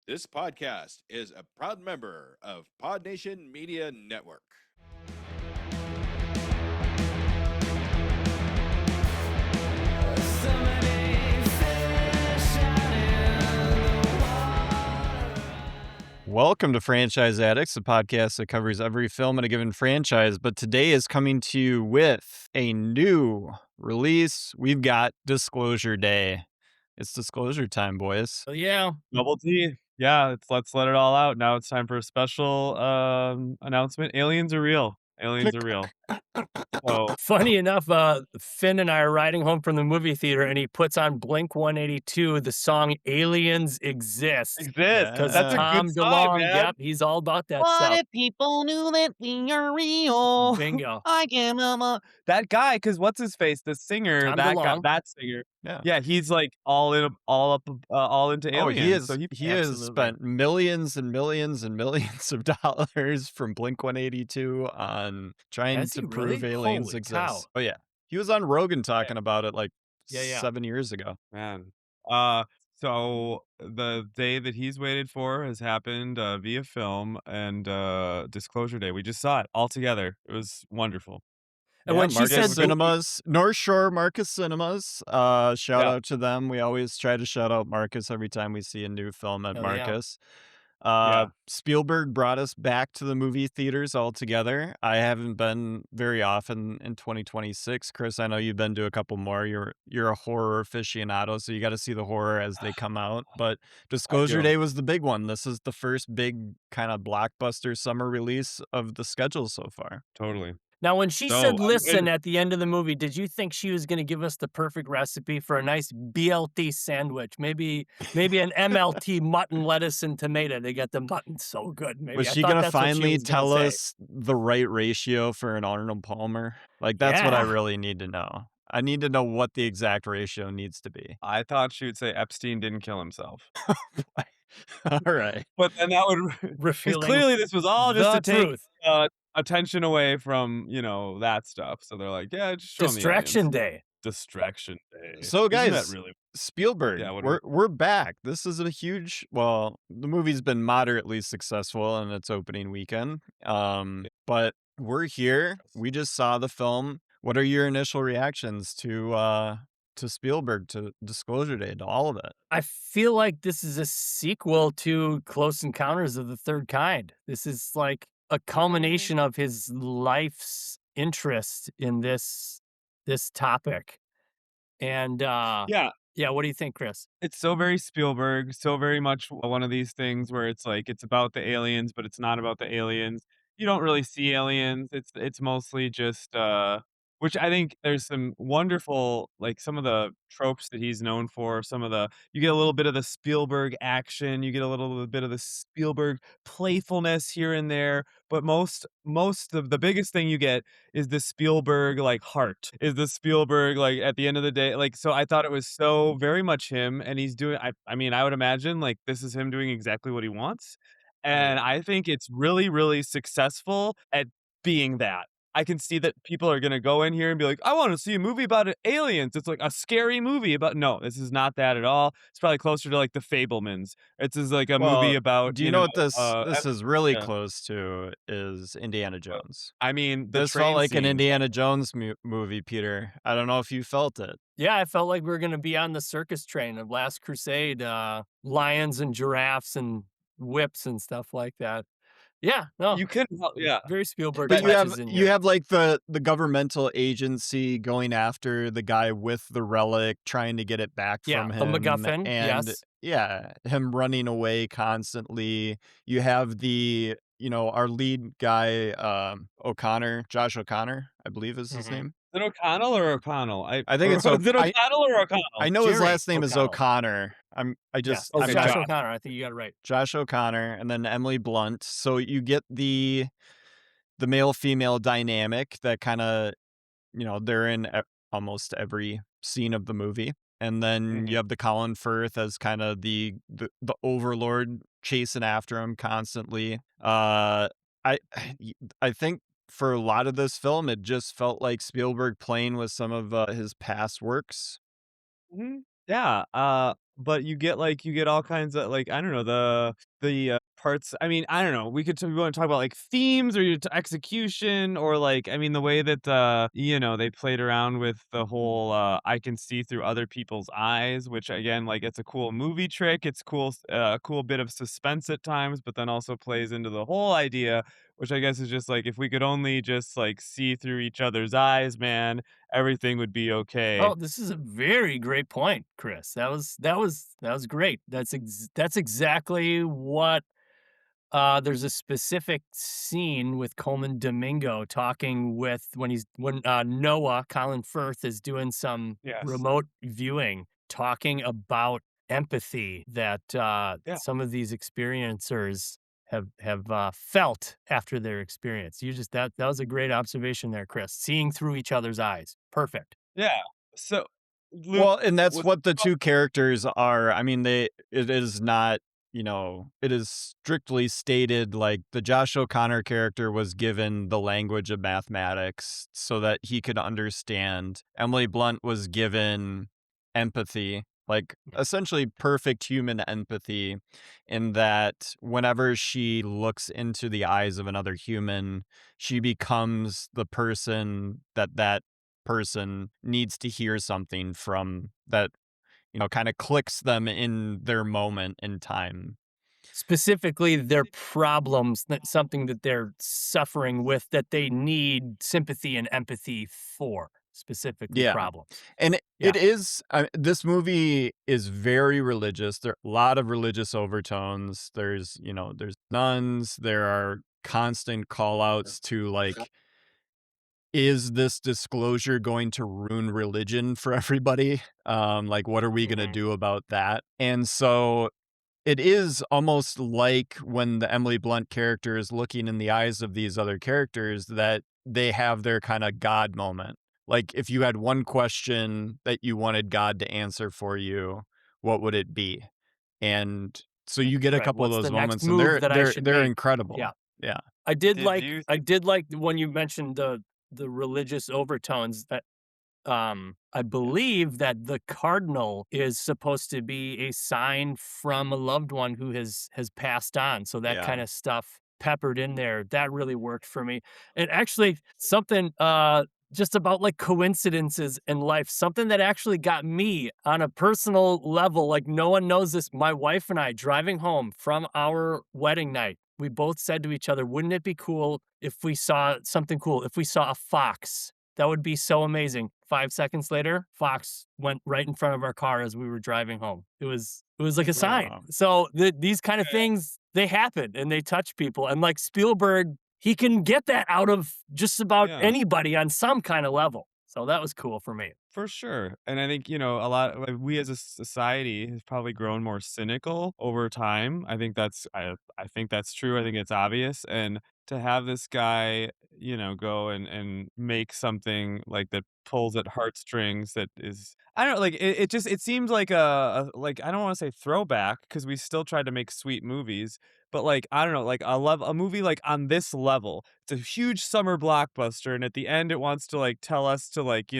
This podcast is a proud member of PodNation Media Network. Welcome to Franchise Addicts, a podcast that covers every film in a given franchise, but today is coming to you with a new release. We've got Disclosure Day. It's disclosure time, boys. Oh, yeah. Double T. Yeah, let's let it all out. Now it's time for a special announcement. Aliens are real. Aliens are real. So Funny enough, Finn and I are riding home from the movie theater, and he puts on Blink 182, the song "Aliens Exist." exist. Because That's a Tom good song, DeLonge, man. yep, he's all about that What stuff. if people knew that we are real? Bingo. I can't that guy, because what's his face? The singer, Tom that guy, DeLonge. that singer. Yeah. Yeah, he's like all into Oh, aliens. he has spent millions and millions and millions of dollars from Blink 182 on trying Has he to prove really? aliens Holy exist. cow. Oh, yeah. He was on Rogan talking about it like Yeah. 7 years ago. Man. So the day that he's waited for has happened via film and Disclosure Day. We just saw it all together. It was wonderful. And when she Marcus said Cinemas, North Shore Marcus Cinemas, shout Yeah. out to them. We always try to shout out Marcus every time we see a new film at Hell yeah. Marcus. Yeah. Spielberg brought us back to the movie theaters all together. I haven't been very often in 2026. Chris, I know you've been to a couple more. You're a horror aficionado, so you got to see the horror as they come out. But Disclosure do. Day was the big one. This is the first big kind of blockbuster summer release of the schedule so far. Totally. Now, when she So, said I'm "listen" excited. at the end of the movie, did you think she was going to give us the perfect recipe for a nice BLT sandwich? Maybe an MLT mutton, lettuce, and tomato. They get the mutton so good. Maybe Was I she thought gonna that's what she finally was gonna tell say. us the right ratio for an Arnold Palmer? Like, that's what I Yeah. really need to know. I need to know what the exact ratio needs to be. I thought she would say Epstein didn't kill himself. All right. But then that would because Revealing clearly this was all just the to take truth. attention away from, that stuff. So they're like, yeah, just show 'em the Distraction aliens. Day. Distraction Day. So, Isn't that guys, really Spielberg, Yeah, what do we're back. This is a huge. Well, the movie's been moderately successful in its opening weekend. But we're here. We just saw the film. What are your initial reactions to Spielberg, to Disclosure Day, to all of it? I feel like this is a sequel to Close Encounters of the Third Kind. This is like a culmination of his life's interest in this topic. And Yeah. yeah, what do you think, Chris? It's so very Spielberg, so very much one of these things where it's like it's about the aliens, but it's not about the aliens. You don't really see aliens. It's mostly just which I think there's some wonderful, like, some of the tropes that he's known for, you get a little bit of the Spielberg action, you get a little bit of the Spielberg playfulness here and there, but most of the biggest thing you get is the Spielberg, like, heart, is the Spielberg, like, at the end of the day, like, so I thought it was so very much him, and he's doing I mean, I would imagine, like, this is him doing exactly what he wants, and I think it's really, really successful at being that. I can see that people are gonna go in here and be like, "I wanna see a movie about aliens." It's like a scary movie about no, this is not that at all. It's probably closer to, like, The Fabelmans. It's just like a movie about, do you know what this ep is really yeah. close to is Indiana Jones. I mean, the This felt train like an scenes. Indiana Jones movie, Peter. I don't know if you felt it. Yeah, I felt like we were gonna be on the circus train of Last Crusade, lions and giraffes and whips and stuff like that. Yeah, no, You couldn't help yeah. very Spielberg But touches in you here. have like the governmental agency going after the guy with the relic, trying to get it back Yeah, from a him, MacGuffin, and yes. yeah, him running away constantly. You have our lead guy, Josh O'Connor, I believe is his Mhm. name. Is it O'Connell or O'Connell? I think it's Is it O'Connell or O'Connell? I know his Jerry last name is O'Connell. O'Connor. It's Josh Josh. O'Connor, I think you got it right. Josh O'Connor, and then Emily Blunt. So you get the male-female dynamic that kind of, they're in almost every scene of the movie. And then Mhm. you have the Colin Firth as kind of the overlord chasing after him constantly. I I think for a lot of this film, it just felt like Spielberg playing with some of his past works. Mhm. Yeah, but you get all kinds of like, I don't know, the parts. I mean, I don't know. We want to talk about like themes or execution or like, I mean, the way that they played around with the whole I can see through other people's eyes, which again, like it's a cool movie trick. It's cool, cool bit of suspense at times, but then also plays into the whole idea, which I guess is just like if we could only just like see through each other's eyes, man, everything would be okay. Oh, this is a very great point, Chris. That was great. That's exactly what there's a specific scene with Coleman Domingo talking with when Noah, Colin Firth, is doing some Yes. remote viewing, talking about empathy that Yeah. some of these experiencers have felt after their experience. That was a great observation there, Chris. Seeing through each other's eyes. Perfect. Yeah. So, Luke, Well, and that's was what the two characters are. I mean, it is not, it is strictly stated like the Josh O'Connor character was given the language of mathematics so that he could understand. Emily Blunt was given empathy, like essentially perfect human empathy, in that whenever she looks into the eyes of another human, she becomes the person that person needs to hear something from that, kind of clicks them in their moment in time. Specifically, their problems, something that they're suffering with that they need sympathy and empathy for, specifically Yeah. problems. And Yeah. it is, this movie is very religious. There are a lot of religious overtones. There's nuns. There are constant call outs to like, is this disclosure going to ruin religion for everybody? Like, what are we going to Mhm. do about that? And so it is almost like when the Emily Blunt character is looking in the eyes of these other characters that they have their kind of God moment. Like, if you had one question that you wanted God to answer for you, what would it be? And so you get a Right. couple of What's those the next moments, and move they're that I they're should they're make? incredible. Yeah. Yeah. did you I did like when you mentioned the religious overtones that I believe that the cardinal is supposed to be a sign from a loved one who has passed on. So that Yeah. kind of stuff peppered in there, that really worked for me. And actually something just about like coincidences in life, something that actually got me on a personal level, like no one knows this. My wife and I driving home from our wedding night, we both said to each other, wouldn't it be cool if we saw something cool, if we saw a fox? That would be so amazing. 5 seconds later, fox went right in front of our car as we were driving home. It was like a sign. Wow. So these kind of things, they happen and they touch people. And like Spielberg, he can get that out of just about Yeah. anybody on some kind of level. So that was cool for me. For sure. And I think, a lot like, we as a society has probably grown more cynical over time. I think that's true. I think it's obvious. And to have this guy, go and make something like that pulls at heartstrings that is, I don't know, like it seems like like, I don't want to say throwback because we still try to make sweet movies, but like, I don't know, like I love a movie like on this level. It's a huge summer blockbuster, and at the end it wants to like tell us to like,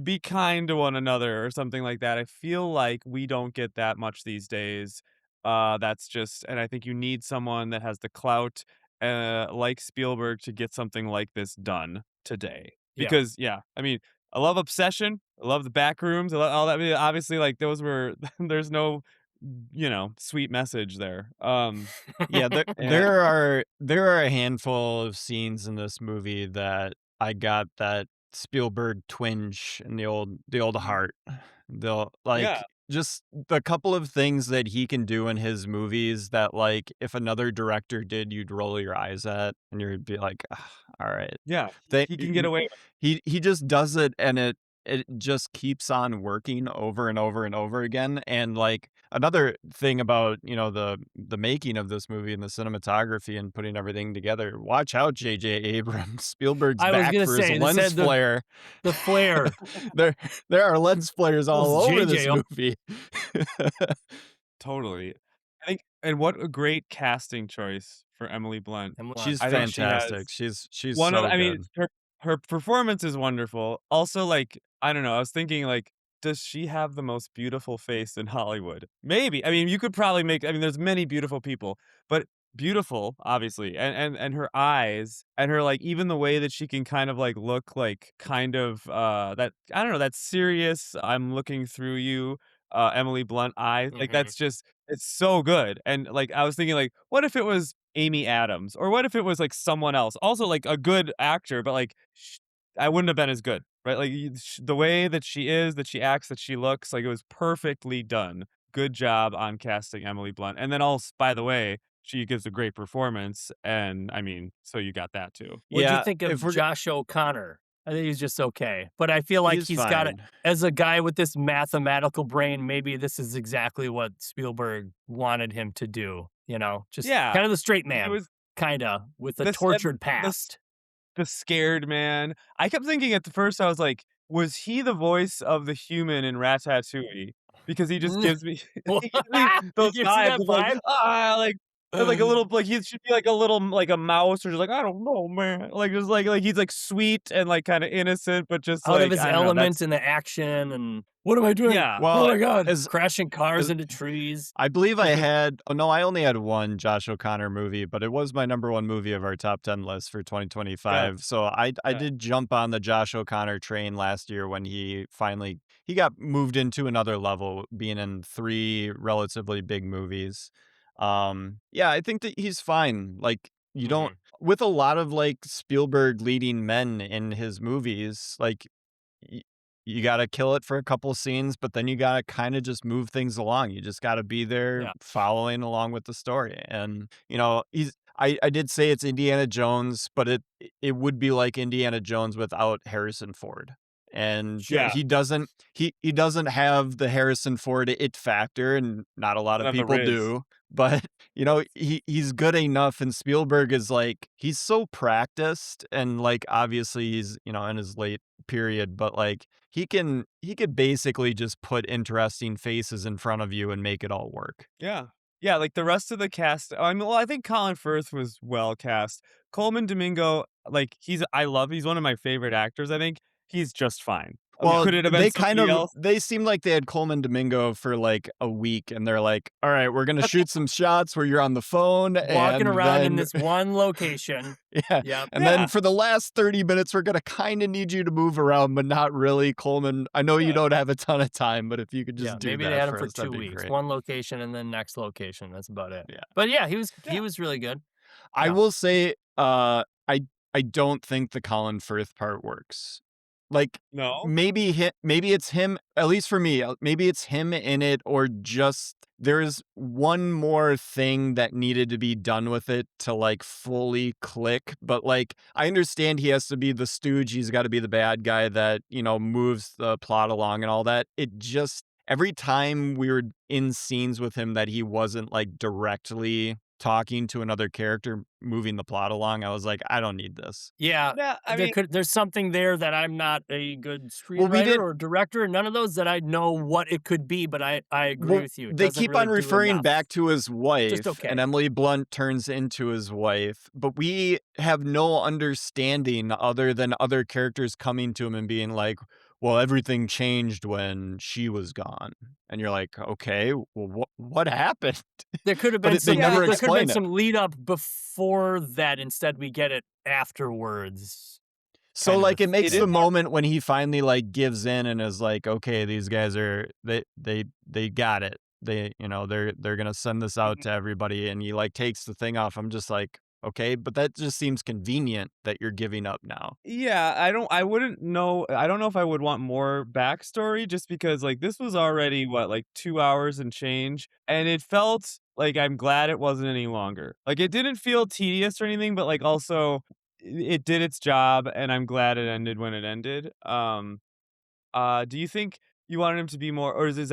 be kind to one another or something like that. I feel like we don't get that much these days. That's just, and I think you need someone that has the clout, like Spielberg, to get something like this done today. Yeah. Because yeah, I mean, I love Obsession. I love the back rooms. I love all that. I mean, obviously, like those were. There's no, sweet message there. Yeah, there And there are a handful of scenes in this movie that I got that Spielberg twinge in the old Mhm. heart. The Yeah, like just the couple of things that he can do in his movies that like if another director did, you'd roll your eyes at and you'd be like, "Ugh, all right." yeah, They he can get away. he just does it and it just keeps on working over and over and over again. And like another thing about, the making of this movie and the cinematography and putting everything together, watch out, JJ Abrams. Spielberg's I was back gonna for his say, they lens said flare. the flare. there there are lens flares all Those over this JJ movie. Totally. I think, and what a great casting choice for Emily Blunt. She's I think she fantastic. has She's one of so the, I mean, good. her performance is wonderful. Also, like, I don't know, I was thinking like does she have the most beautiful face in Hollywood? Maybe. I mean, you could probably make. I mean, there's many beautiful people, but beautiful, obviously, and her eyes and her like even the way that she can kind of like look like kind of that I don't know that serious. I'm looking through you, Emily Blunt eyes. Like Mhm. that's just it's so good. And like I was thinking, like, what if it was Amy Adams, or what if it was like someone else, also like a good actor, but like I wouldn't have been as good, right? Like the way that she is, that she acts, that she looks, like it was perfectly done. Good job on casting Emily Blunt. And then also, by the way, she gives a great performance, and I mean, so you got that too. What'd you Yeah, think if of we're Josh O'Connor? I think he's just okay, but I feel like he's he's got it fine. as a guy with this mathematical brain, maybe this is exactly what Spielberg wanted him to do, just Yeah, kind of the straight he man, was kinda, with a this and tortured this past. the scared man. I kept thinking at the first, I was like, was he the voice of the human in Ratatouille? Because he just gives me What? he gives me He those gives you vibes that of like, vibe? like a little like he should be like a little like a mouse or just like, I don't know, man. Like just like he's like sweet and like kind of innocent, but just Out of like his I don't know. element That's in the action and, "What am I doing? yeah. Oh Well, my god." as Crashing cars as into trees. I believe I had oh, no, I only had one Josh O'Connor movie, but it was my number 1 movie of our top 10 list for Good. 2025. So I Yeah. did jump on the Josh O'Connor train last year when he got moved into another level, being in 3 relatively big movies. Yeah, I think that he's fine. Like, you don't Mhm. with a lot of, like, Spielberg leading men in his movies, like, y you gotta kill it for a couple scenes, but then you gotta kinda just move things along. You just gotta be there Yeah. following along with the story, and, I did say it's Indiana Jones, but it would be like Indiana Jones without Harrison Ford, and Sure. Yeah. he doesn't have the Harrison Ford it factor, and not a lot Doesn't of have the people Riz. do, but, he's good enough, and Spielberg is, like he's so practiced, and, like, obviously, he's, in his late period, but, like, he could basically just put interesting faces in front of you and make it all work. Yeah. Yeah, like, the rest of the cast I mean, well, I think Colin Firth was well cast. Coleman Domingo, like, he's one of my favorite actors, I think. He's just fine. Well, Could it have been somebody else? they seemed like they had Coleman Domingo for, like, a week, and they're like, "All right, we're gonna shoot some shots where you're on the phone, Walking and around in then" this one location. yeah, Yep. "and then Yeah, for the last 30 minutes, we're gonna kinda need you to move around, but not really, Coleman. I know you yeah. don't have a ton of time, but if you could Yeah, just do maybe they that had him for for us, that'd 2 be weeks. great." One location and then next location, that's about it. Yeah. But yeah, he was Yeah. he was really good. I Yeah. will say, I don't think the Colin Firth part works. Like, No? maybe it's him, at least for me, maybe it's him in it, or just there's one more thing that needed to be done with it to, like, fully click, but, like, I understand he has to be the stooge, he's gotta be the bad guy that, moves the plot along and all that. It just every time we were in scenes with him that he wasn't, like, directly talking to another character moving the plot along, I was like, "I don't need this." Yeah, Yeah, I mean there's something there that I'm not a good Well, we screenwriter did or director, none of those that I know what it could be, but I agree Well, with you. It they doesn't keep really on do referring enough. back to his Just wife, and okay. Emily Blunt turns into his wife, but we have no understanding other than other characters coming to him and being like, "Well, everything changed when she was gone." And you're like, "Okay, well, what happened?" There could have But been they some yeah, never there could have been explain it. some lead up before that, instead we get it afterwards, So, kind of a like, it it makes is the thing. moment when he finally, like, gives in and is like, "Okay, these guys are they got it. They're gonna send this out mhm. to everybody," and he, like, takes the thing off. I'm just like, "Okay, but that just seems convenient that you're giving up now." Yeah, I wouldn't know I don't know if I would want more backstory just because, like, this was already, what, like, 2 hours and change, and it felt like I'm glad it wasn't any longer. Like, it didn't feel tedious or anything, but, like, also, it did its job, and I'm glad it ended when it ended. Do you think you wanted him to be more or is it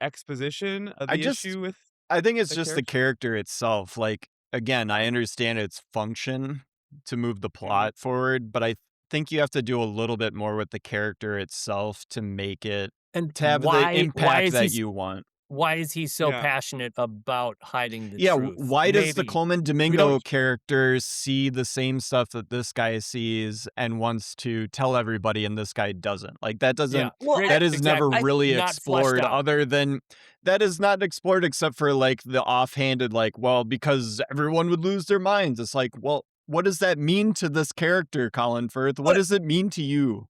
exposition of I the just issue with I think it's the just the character? character itself. Like, again, I Yeah. understand its function to move the Mhm. plot forward, but I think you have to do a little bit more with the character itself to make it And to have the why impact is he that you want. why is he so Yeah. passionate about hiding the Yeah, truth? why does the Maybe. Coleman We Domingo don't character see the same stuff that this guy sees and wants to tell everybody and this guy doesn't? Like that Yeah. doesn't Well, Great that is never exactly. really Not fleshed explored out. other than that is not explored except for like the offhanded like, well, because everyone would lose their minds. It's like, well, what does that mean to this character, Colin Firth? What but does it mean to you?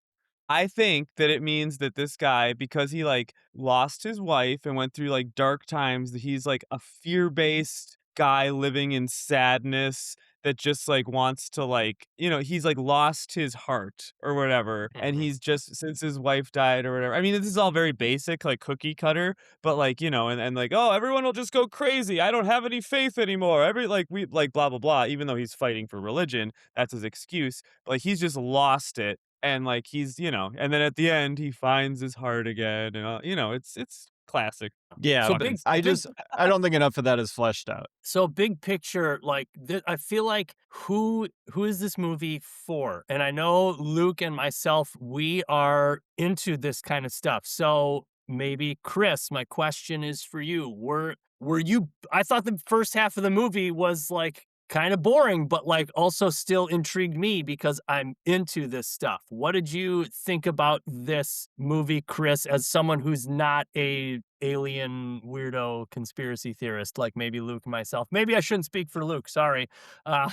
I think that it means that this guy, because he like lost his wife and went through like dark times, that he's like a fear-based guy living in sadness that just like wants to like, he's like lost his heart or whatever. And Mhm. he's just since his wife died or whatever. I mean, this is all very basic, like cookie cutter, but like, and like, oh, everyone will just go crazy. I don't have any faith anymore. We like blah blah blah, even though he's fighting for religion, that's his excuse. Like he's just lost it and like he's and then at the end he finds his heart again and it's classic Yeah, So but fucking big stuff. I don't think enough of that is fleshed out. So big picture, like I feel like who is this movie for? And I know Luke and myself, we are into this kind of stuff. So maybe Chris, my question is for you. Were you? I thought the first half of the movie was like kind of boring, but like also still intrigued me because I'm into this stuff. What did you think about this movie, Chris, as someone who's not a alien weirdo conspiracy theorist like maybe Luke and myself? Maybe I shouldn't speak for Luke. Sorry. Uh,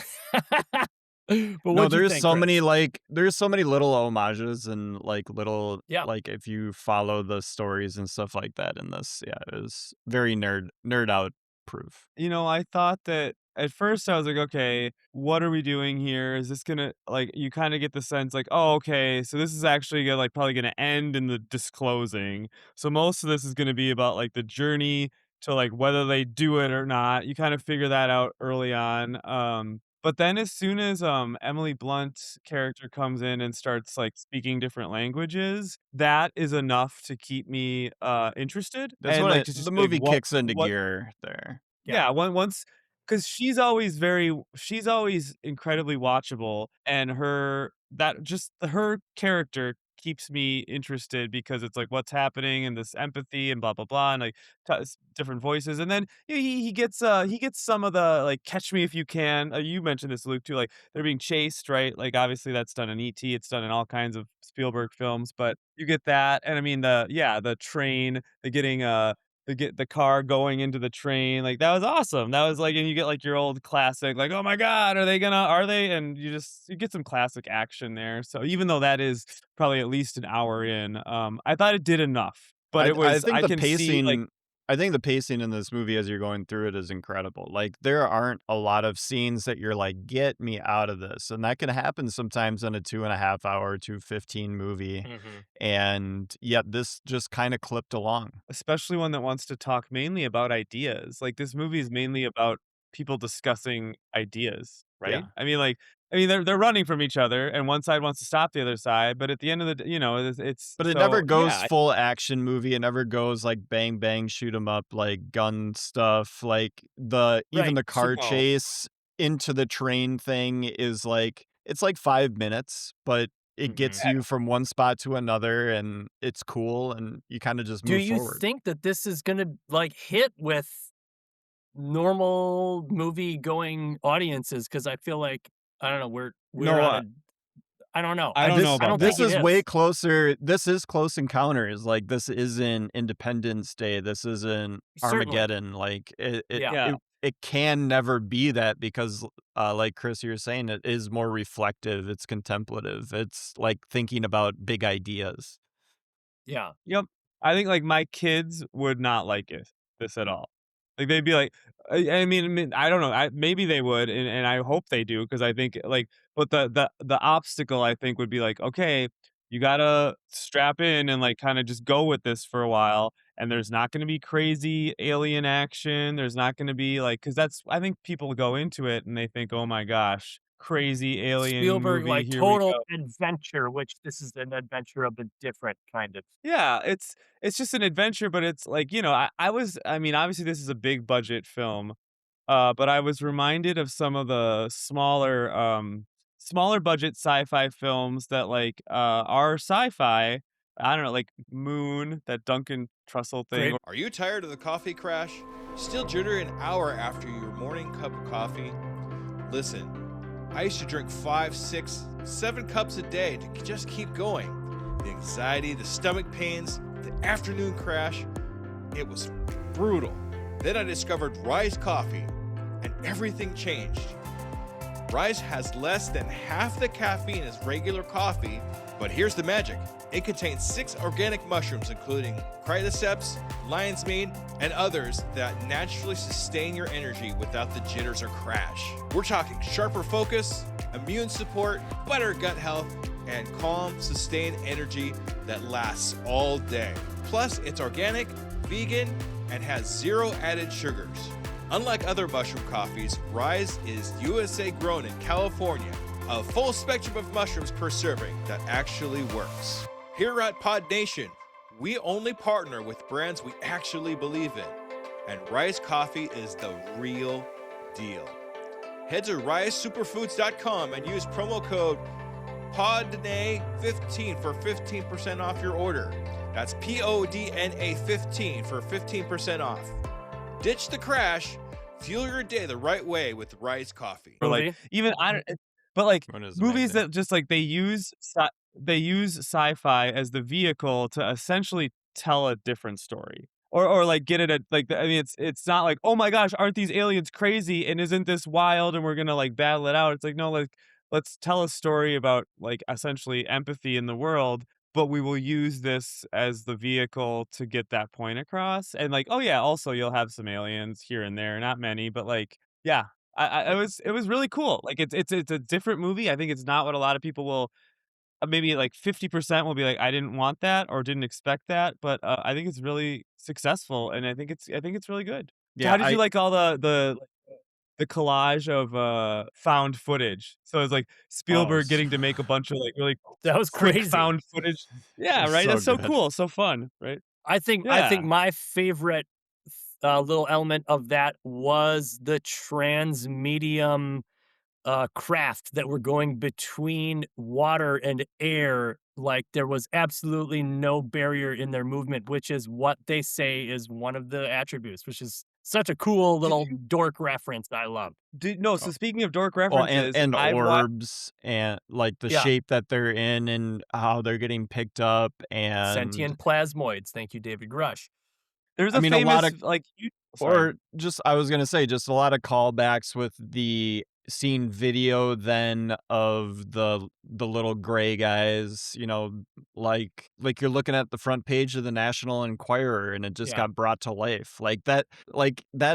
but No, what'd you think, Chris? there's so many little homages and like little Yeah. like if you follow the stories and stuff like that in this, yeah, it was very nerd out proof. I thought that at first I was like, okay, what are we doing here? Is this gonna like you kind of get the sense like, oh, okay, so this is actually gonna like probably gonna end in the disclosing. So most of this is gonna be about like the journey to like whether they do it or not. You kind of figure that out early on. But then as soon as Emily Blunt's character comes in and starts like speaking different languages, that is enough to keep me interested That's and when like to the just be like movie kicks into what gear there. Yeah. yeah, once because she's always incredibly watchable, and her character keeps me interested because it's like what's happening and this empathy and blah blah blah and like different voices, and then he gets some of the like Catch Me If You Can. You mentioned this, Luke, too. Like they're being chased, right? Like obviously that's done in ET, it's done in all kinds of Spielberg films, but you get that, and I mean the train, the getting to get the car going into the train, like, that was awesome. That was like and you get, like, your old classic, like, "Oh my god, are they?" And you get some classic action there, so even though that is probably at least an hour in, I thought it did enough, but I think I the can see, like pacing in this movie as you're going through it is incredible. Like there aren't a lot of scenes that you're like, get me out of this. And that can happen sometimes in a 2.5 hour, 2:15 movie. Mhm. And yet this just kind of clipped along. especially one that wants to talk mainly about ideas, like, this movie is mainly about people discussing ideas, right? Yeah. They're running from each other, and one side wants to stop the other side, but at the end of the d it's But it never so, goes yeah. full action movie. It never goes like bang bang shoot 'em up like gun stuff. Like even Right. the So car No. chase into the train thing is like it's like 5 minutes, but it gets mhm. you from one spot to another and it's cool and you kind of just Do move you forward. think that this is gonna like hit with normal movie going audiences? Because I feel like I don't know, we're No, on a I don't know. I don't know I about don't that. think this it is way is. closer. This is Close Encounters. Like this isn't Independence Day. This isn't Certainly. Armageddon. Like Yeah. Yeah. it can never be that because like Chris, you're saying it is more reflective. It's contemplative. It's like thinking about big ideas. Yeah. Yep. I think, like, my kids would not like this at all. Like, they'd be like I mean, I don't know, maybe they would, and I hope they do because I think, like but the obstacle, I think, would be like, "Okay, you gotta strap in and, like, kinda just go with this for a while, and there's not gonna be crazy alien action, there's not gonna be, like" because that's I think people go into it and they think, "Oh my gosh, crazy alien Spielberg, movie, like, here we total go." adventure, which this is an adventure of a different kind of Yeah, it's just an adventure, but it's like, I mean, obviously this is a big budget film, but I was reminded of some of the smaller budget sci-fi films that like are sci-fi, I don't know, like Moon, that Duncan Trussell thing. Great. Are you tired of the coffee crash? Still jittery an hour after your morning cup of coffee? Listen, I used to drink 5, 6, 7 cups a day to just keep going. The anxiety, the stomach pains, the afternoon crash, it was brutal. Then I discovered Rise Coffee, and everything changed. Rise has less than half the caffeine as regular coffee, but here's the magic. It contains 6 organic mushrooms, including cordyceps, lion's mane, and others that naturally sustain your energy without the jitters or crash. We're talking sharper focus, immune support, better gut health, and calm, sustained energy that lasts all day. Plus, it's organic, vegan, and has 0 added sugars. Unlike other mushroom coffees, Rise is USA grown in California. A full spectrum of mushrooms per serving that actually works. Here at PodNation, we only partner with brands we actually believe in. And Rise Coffee is the real deal. Head to risesuperfoods.com and use promo code PODNA15 for 15% off your order. That's PODNA 15 for 15% off. Ditch the crash, fuel your day the right way with Rise Coffee. Or like even I don't, but like One is movies amazing. that just like they use sci-fi as the vehicle to essentially tell a different story. Or like get it at like I mean it's not like, oh my gosh, aren't these aliens crazy and isn't this wild and we're gonna like battle it out. It's like, no, like let's tell a story about like essentially empathy in the world, but we will use this as the vehicle to get that point across. And like, oh yeah, also you'll have some aliens here and there, not many, but like yeah. It was really cool. Like it's a different movie. I think it's not what a lot of people will maybe like 50% will be like, I didn't want that or didn't expect that, but I think it's really successful and I think it's really good. So Yeah, how did you like all the collage of found footage? So it's like Spielberg getting to make a bunch of like really That was quick crazy. found footage. Yeah, It's right. so That's so good. cool, so fun, right? I think Yeah. my favorite little element of that was the transmedium craft that were going between water and air. Like there was absolutely no barrier in their movement, which is what they say is one of the attributes, which is such a cool Did little you dork reference that I love. no? So speaking of dork Well, references, and I've watched. orbs and like the Yeah. shape that they're in and how they're getting picked up and Sentient plasmoids. Thank you, David Grush. There's I a mean, a lot famous of like sorry. or just I was gonna say just a lot of callbacks with the scene video then of the little gray guys, you know, like you're looking at the front page of the National Enquirer and it just Yeah. got brought to life. Like that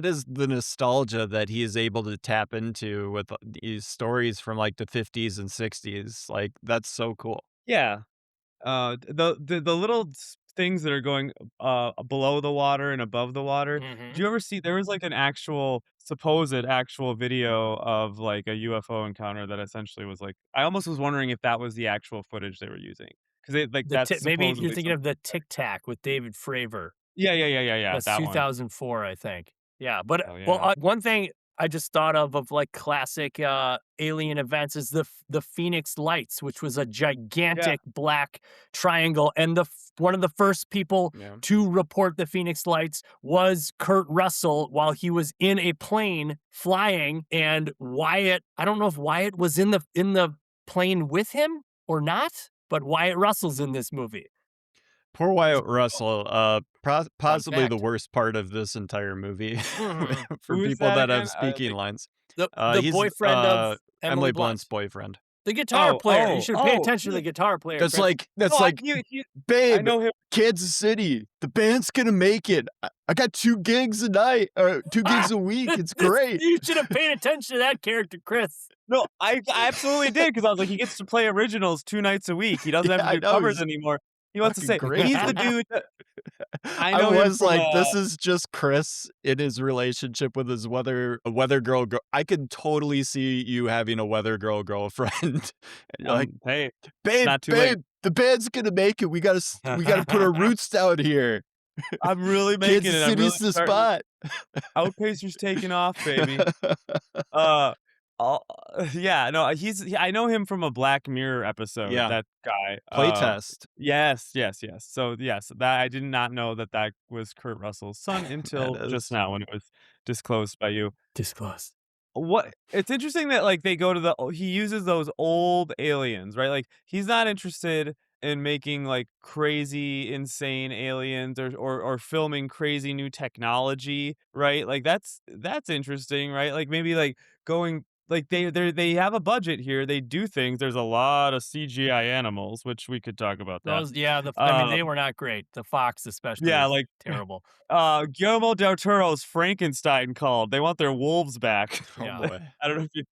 is the nostalgia that he is able to tap into with these stories from like the 50s and 60s. Like that's so cool. Yeah. The little things that are going below the water and above the water. Mhm. Did you ever see there was like an supposed actual video of like a UFO encounter that essentially was like I almost was wondering if that was the actual footage they were using because like that's Maybe you're supposedly thinking of something. the Tic Tac with David Fravor. Yeah. That's That one. 2004, I think. Yeah, but Oh, well, yeah. one thing I just thought of like classic alien events is the Phoenix Lights, which was a gigantic black triangle, and one of the first people Yeah. to report the Phoenix Lights was Kurt Russell while he was in a plane flying, and Wyatt. I don't know if Wyatt was in the plane with him or not, but Wyatt Russell's in this movie. Poor Wyatt Russell, possibly the fact. worst part of this entire movie Mhm. for Who is people that that have again? speaking lines. The He's boyfriend of Emily Blunt's Blunt. boyfriend. The guitar player. You should pay Oh, attention to the guitar player. That's Chris. like No, I babe, know him. Kansas City, the band's gonna make it. I got 2 gigs a night or 2 gigs a week. It's great. You should have paid attention to that character, Chris. No, I absolutely did because I was like, he gets to play originals 2 nights a week. He doesn't have Yeah, to I do know, covers he's anymore. He wants to fucking say great. he's the dude. I I know him was from, like, this is just Chris in his relationship with his weather girl. I could totally see you having a weather girl girlfriend. And you're like, hey, babe, not too late. the band's gonna make it. We gotta put our roots down here. I'm really making Kansas it. I'm really City's the starting. spot. Outpacer's taking off, baby. Yeah, no, I know him from a Black Mirror episode, Yeah, that guy, playtest. yes, yes, yes. So, yes, that I did not know that that was Kurt Russell's son That until just is. now when it was disclosed by you. Disclosed. What it's interesting that, like, they go to he uses those old aliens, right? Like, he's not interested in making, like, crazy, insane aliens or filming crazy new technology, right? Like, that's interesting, right? Like, maybe, like, going like, they have a budget here, they do things, there's a lot of CGI animals, which we could talk about that. Those, yeah, I mean, Uh, they were not great. The Fox especially yeah, was like, terrible. Guillermo del Toro's Frankenstein called. They want their wolves back. Oh Yeah. boy. I don't know if you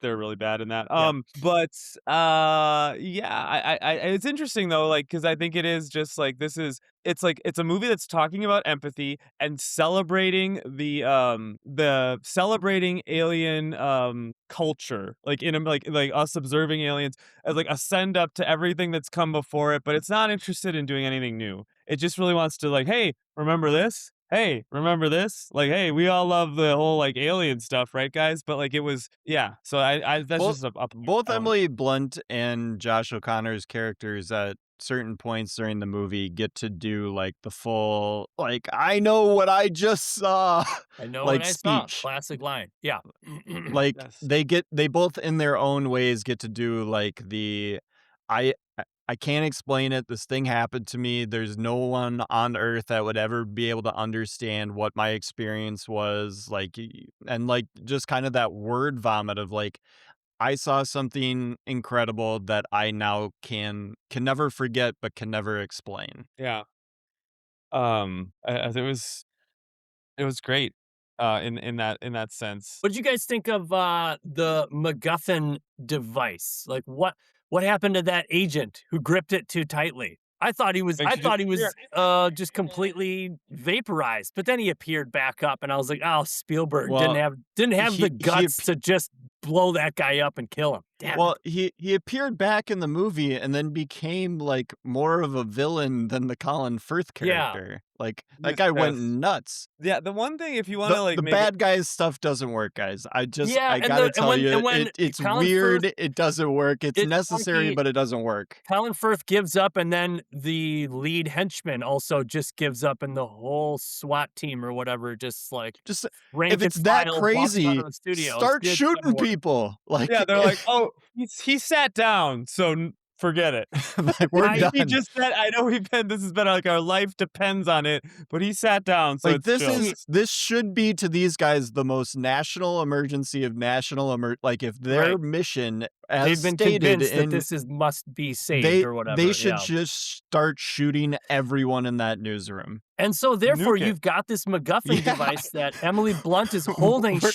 they're really bad in that. Yeah. But yeah, it's interesting though, like, because I think it is just like it's like it's a movie that's talking about empathy and celebrating the celebrating alien culture, like in a like us observing aliens as like a send up to everything that's come before it, but it's not interested in doing anything new. It just really wants to like, hey, remember this? Hey, remember this? Like, hey, we all love the whole like alien stuff, right, guys? But like, it was, yeah. So I that's Both just a point both I want. Emily Blunt and Josh O'Connor's characters at certain points during the movie get to do like the full like I know what I just saw I know what like I saw. speech. Classic line. Yeah. Like Yes. they both in their own ways get to do like the I can't explain it. This thing happened to me. There's no one on earth that would ever be able to understand what my experience was like and like just kind of that word vomit of like I saw something incredible that I now can never forget but can never explain. Yeah. It was great. In that sense. What did you guys think of the MacGuffin device? Like what happened to that agent who gripped it too tightly? Makes I you thought he disappear. was just completely vaporized, but then he appeared back up and I was like, "Oh, Spielberg Well, didn't have the he guts to just blow that guy up and kill him." Damn well, it. he appeared back in the movie and then became, like, more of a villain than the Colin Firth Yeah. character. Like, that Yes, guy went yes. nuts. Yeah, the one thing if you wanna, like, The make it bad guys stuff doesn't work, guys. Yeah, I gotta tell you, and when it's Colin Firth weird, it doesn't work, it's it's necessary, funky. but it doesn't work. Colin Firth gives up, and then the lead henchman also just gives up, and the whole SWAT team or whatever just like Just rank if and it's that file walks out of crazy, the studios. start It doesn't shooting work. people. yeah, Like, they're like, "Oh, he sat down, so forget it." like, we're I He done. just said, "I know this has been, like, our life depends on it," but he sat down, so Like, it's chill. see, this should be to these guys the most national emergency of like, if their right. mission, as They've been stated convinced that in this is must be saved or they whatever. should Yeah. just start shooting everyone in that newsroom. And so therefore Nuke it. you've got this MacGuffin Yeah. device that Emily Blunt is holding. Where's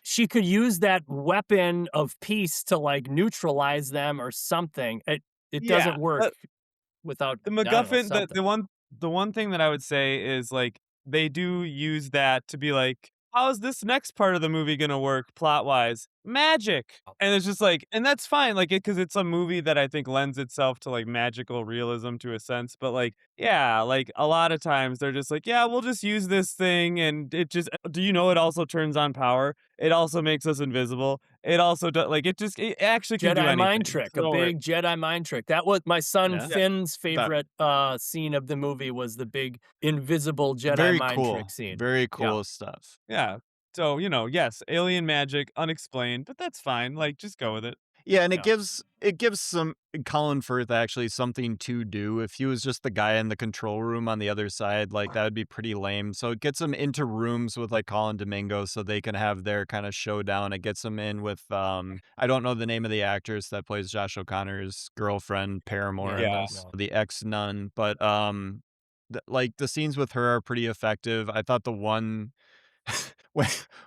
She could use that weapon of peace to like neutralize them or something. It Yeah, doesn't work but without the I don't know, MacGuffin, something. the one thing that I would say is, like, they do use that to be like, "How's this next part of the movie gonna work plot-wise?" "Magic!" And it's just like and that's fine, like, because it's a movie that I think lends itself to, like, magical realism to a sense, but, like, yeah, like, a lot of times they're just like, "Yeah, we'll just use this thing, and it just" do you know it also turns on power? It also makes us invisible. It also like, it actually can do Jedi mind anything, trick, so a don't worry. big Jedi mind trick. That was my son Yeah. Yeah, Finn's That favorite scene of the movie was the big invisible Jedi very mind trick cool. scene. Very Yeah. cool stuff. yeah. So, yes, alien magic, unexplained, but that's fine, like, just go with it. Yeah, and Yeah. it gives some Colin Firth actually something to do. If he was just the guy in the control room on the other side, like that would be pretty lame. So it gets him into rooms with like Colin Domingo so they can have their kind of showdown. It gets him in with I don't know the name of the actress that plays Josh O'Connor's girlfriend, paramour Yeah. in Yeah. this, No. the ex nun. But like the scenes with her are pretty effective. I thought the one when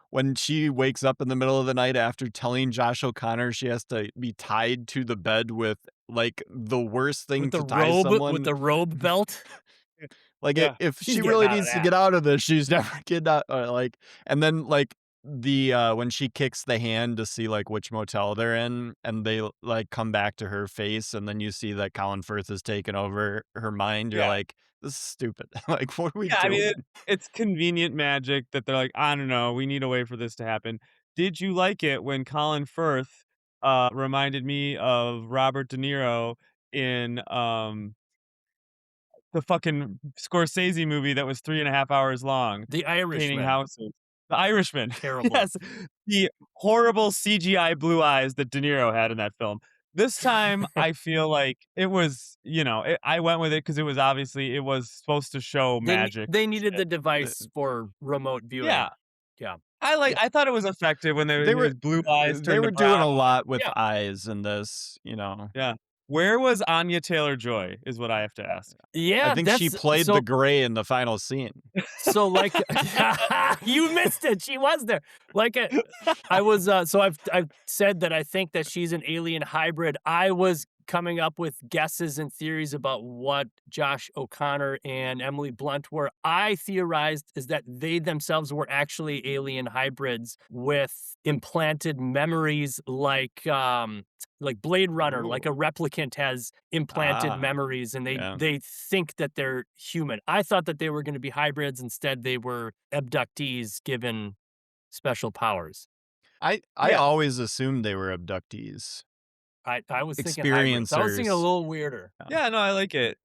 when she wakes up in the middle of the night after telling Josh O'Connor she has to be tied to the bed with, like, the worst thing to tie With someone the robe belt. like, Yeah. if She's she getting really out of needs to that. get out of this, she's never getting out, like and then, like, when she kicks the hand to see, like, which motel they're in, and they, like, come back to her face, and then you see that Colin Firth has taken over her mind, you're Yeah. like, "This is stupid." Like, what are we Yeah, I mean, doing? it's convenient magic that they're like, "I don't know, we need a way for this to happen." did you like it when Colin Firth reminded me of Robert De Niro in the fucking Scorsese movie that was 3.5 hours long, The painting Irishman. houses? The Irishman. Terrible. Yes. The horrible CGI blue eyes that De Niro had in that film. This time, I feel like it was, I went with it because it was supposed to show magic. They and needed the shit. device for remote viewing. Yeah. Yeah. I thought it was effective when They were his blue eyes they turned to were doing brown. a lot with Yeah. eyes in this, you know. Yeah. Where was Anya Taylor-Joy is what I have to ask. Yeah, I think she played the gray in the final scene. So like you missed it. She was there. I was so I've said that I think that she's an alien hybrid. I was coming up with guesses and theories about what Josh O'Connor and Emily Blunt were. I theorized is that they themselves were actually alien hybrids with implanted memories like Blade Runner, Ooh. like a replicant has implanted memories and they think that they're human. I thought that they were going to be hybrids. Instead, they were abductees given special powers. I always assumed they were abductees. I was thinking hybrids. I was thinking a Experiencers. little weirder. Yeah, no, I like it.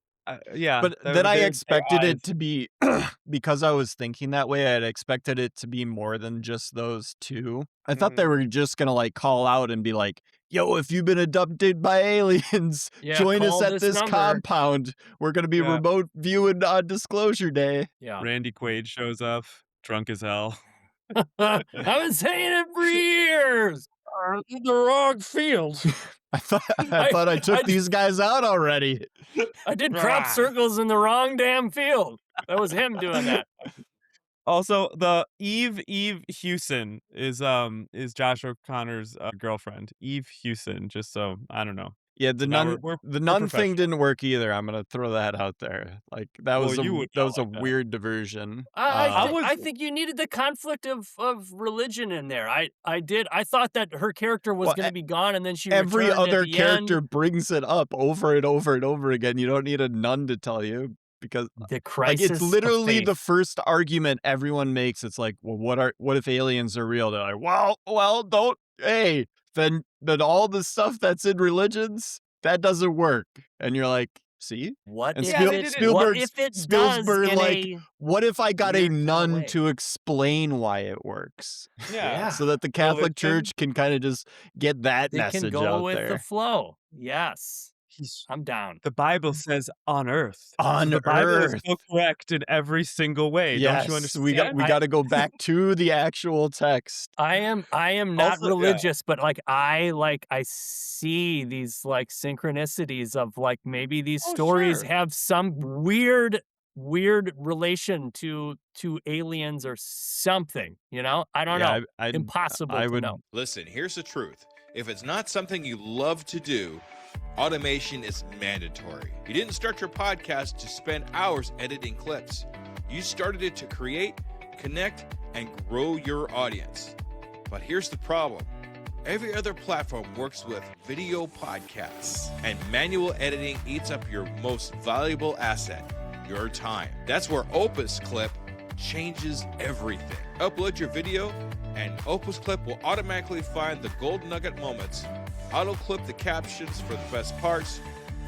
Yeah. But then I expected it to be because I was thinking that way, I had expected it to be more than just those two. I thought they were just gonna like call out and be like, "Yo, if you've been abducted by aliens, Yeah, join us call at this this number." compound. We're gonna be remote viewing on disclosure day." Yeah. Randy Quaid shows up, drunk as hell. I've been saying it for years. In the wrong field. I thought I took these guys out already. I did crop circles in the wrong damn field. That was him doing that. Also, the Eve Hewson is Josh O'Connor's girlfriend. Eve Hewson, just so I don't know. Yeah, the So now nun we're the nun thing professional. didn't work either. I'm gonna throw that out there. Like that Well, was you would not a like that. weird diversion. I think you needed the conflict of religion in there. I thought that her character was Well, going to be gone, and then she every returned other at the character end. brings it up over and over and over again. You don't need a nun to tell you because The crisis it's literally of the faith. first argument everyone makes. It's like, well, what if aliens are real? They're like, well, don't. Hey, then all the stuff that's in religions that doesn't work. And you're like, see, What and if Yeah, they it, did it- what Spielberg's if it does Spielberg in like, a what if I got a weird kinda nun way? to explain why it works? Yeah. So that the Catholic Religion. Church can kind of just get that They message can go out with there. the flow. Yes, I'm down. The Bible says on earth. On So the Bible is earth. so correct in every single way. Yes, Don't you understand? we got to go back to the actual text. I am not Also, yeah. religious, but I see these synchronicities of maybe these Oh, stories sure. have some weird relation to aliens or something, I don't know. Impossible I to would know. Listen, here's the truth. If it's not something you love to do, automation is mandatory. You didn't start your podcast to spend hours editing clips. You started it to create, connect, and grow your audience. But here's the problem. Every other platform works with video podcasts, and manual editing eats up your most valuable asset, your time. That's where Opus Clip changes everything. Upload your video, and Opus Clip will automatically find the gold nugget moments, auto-clip the captions for the best parts,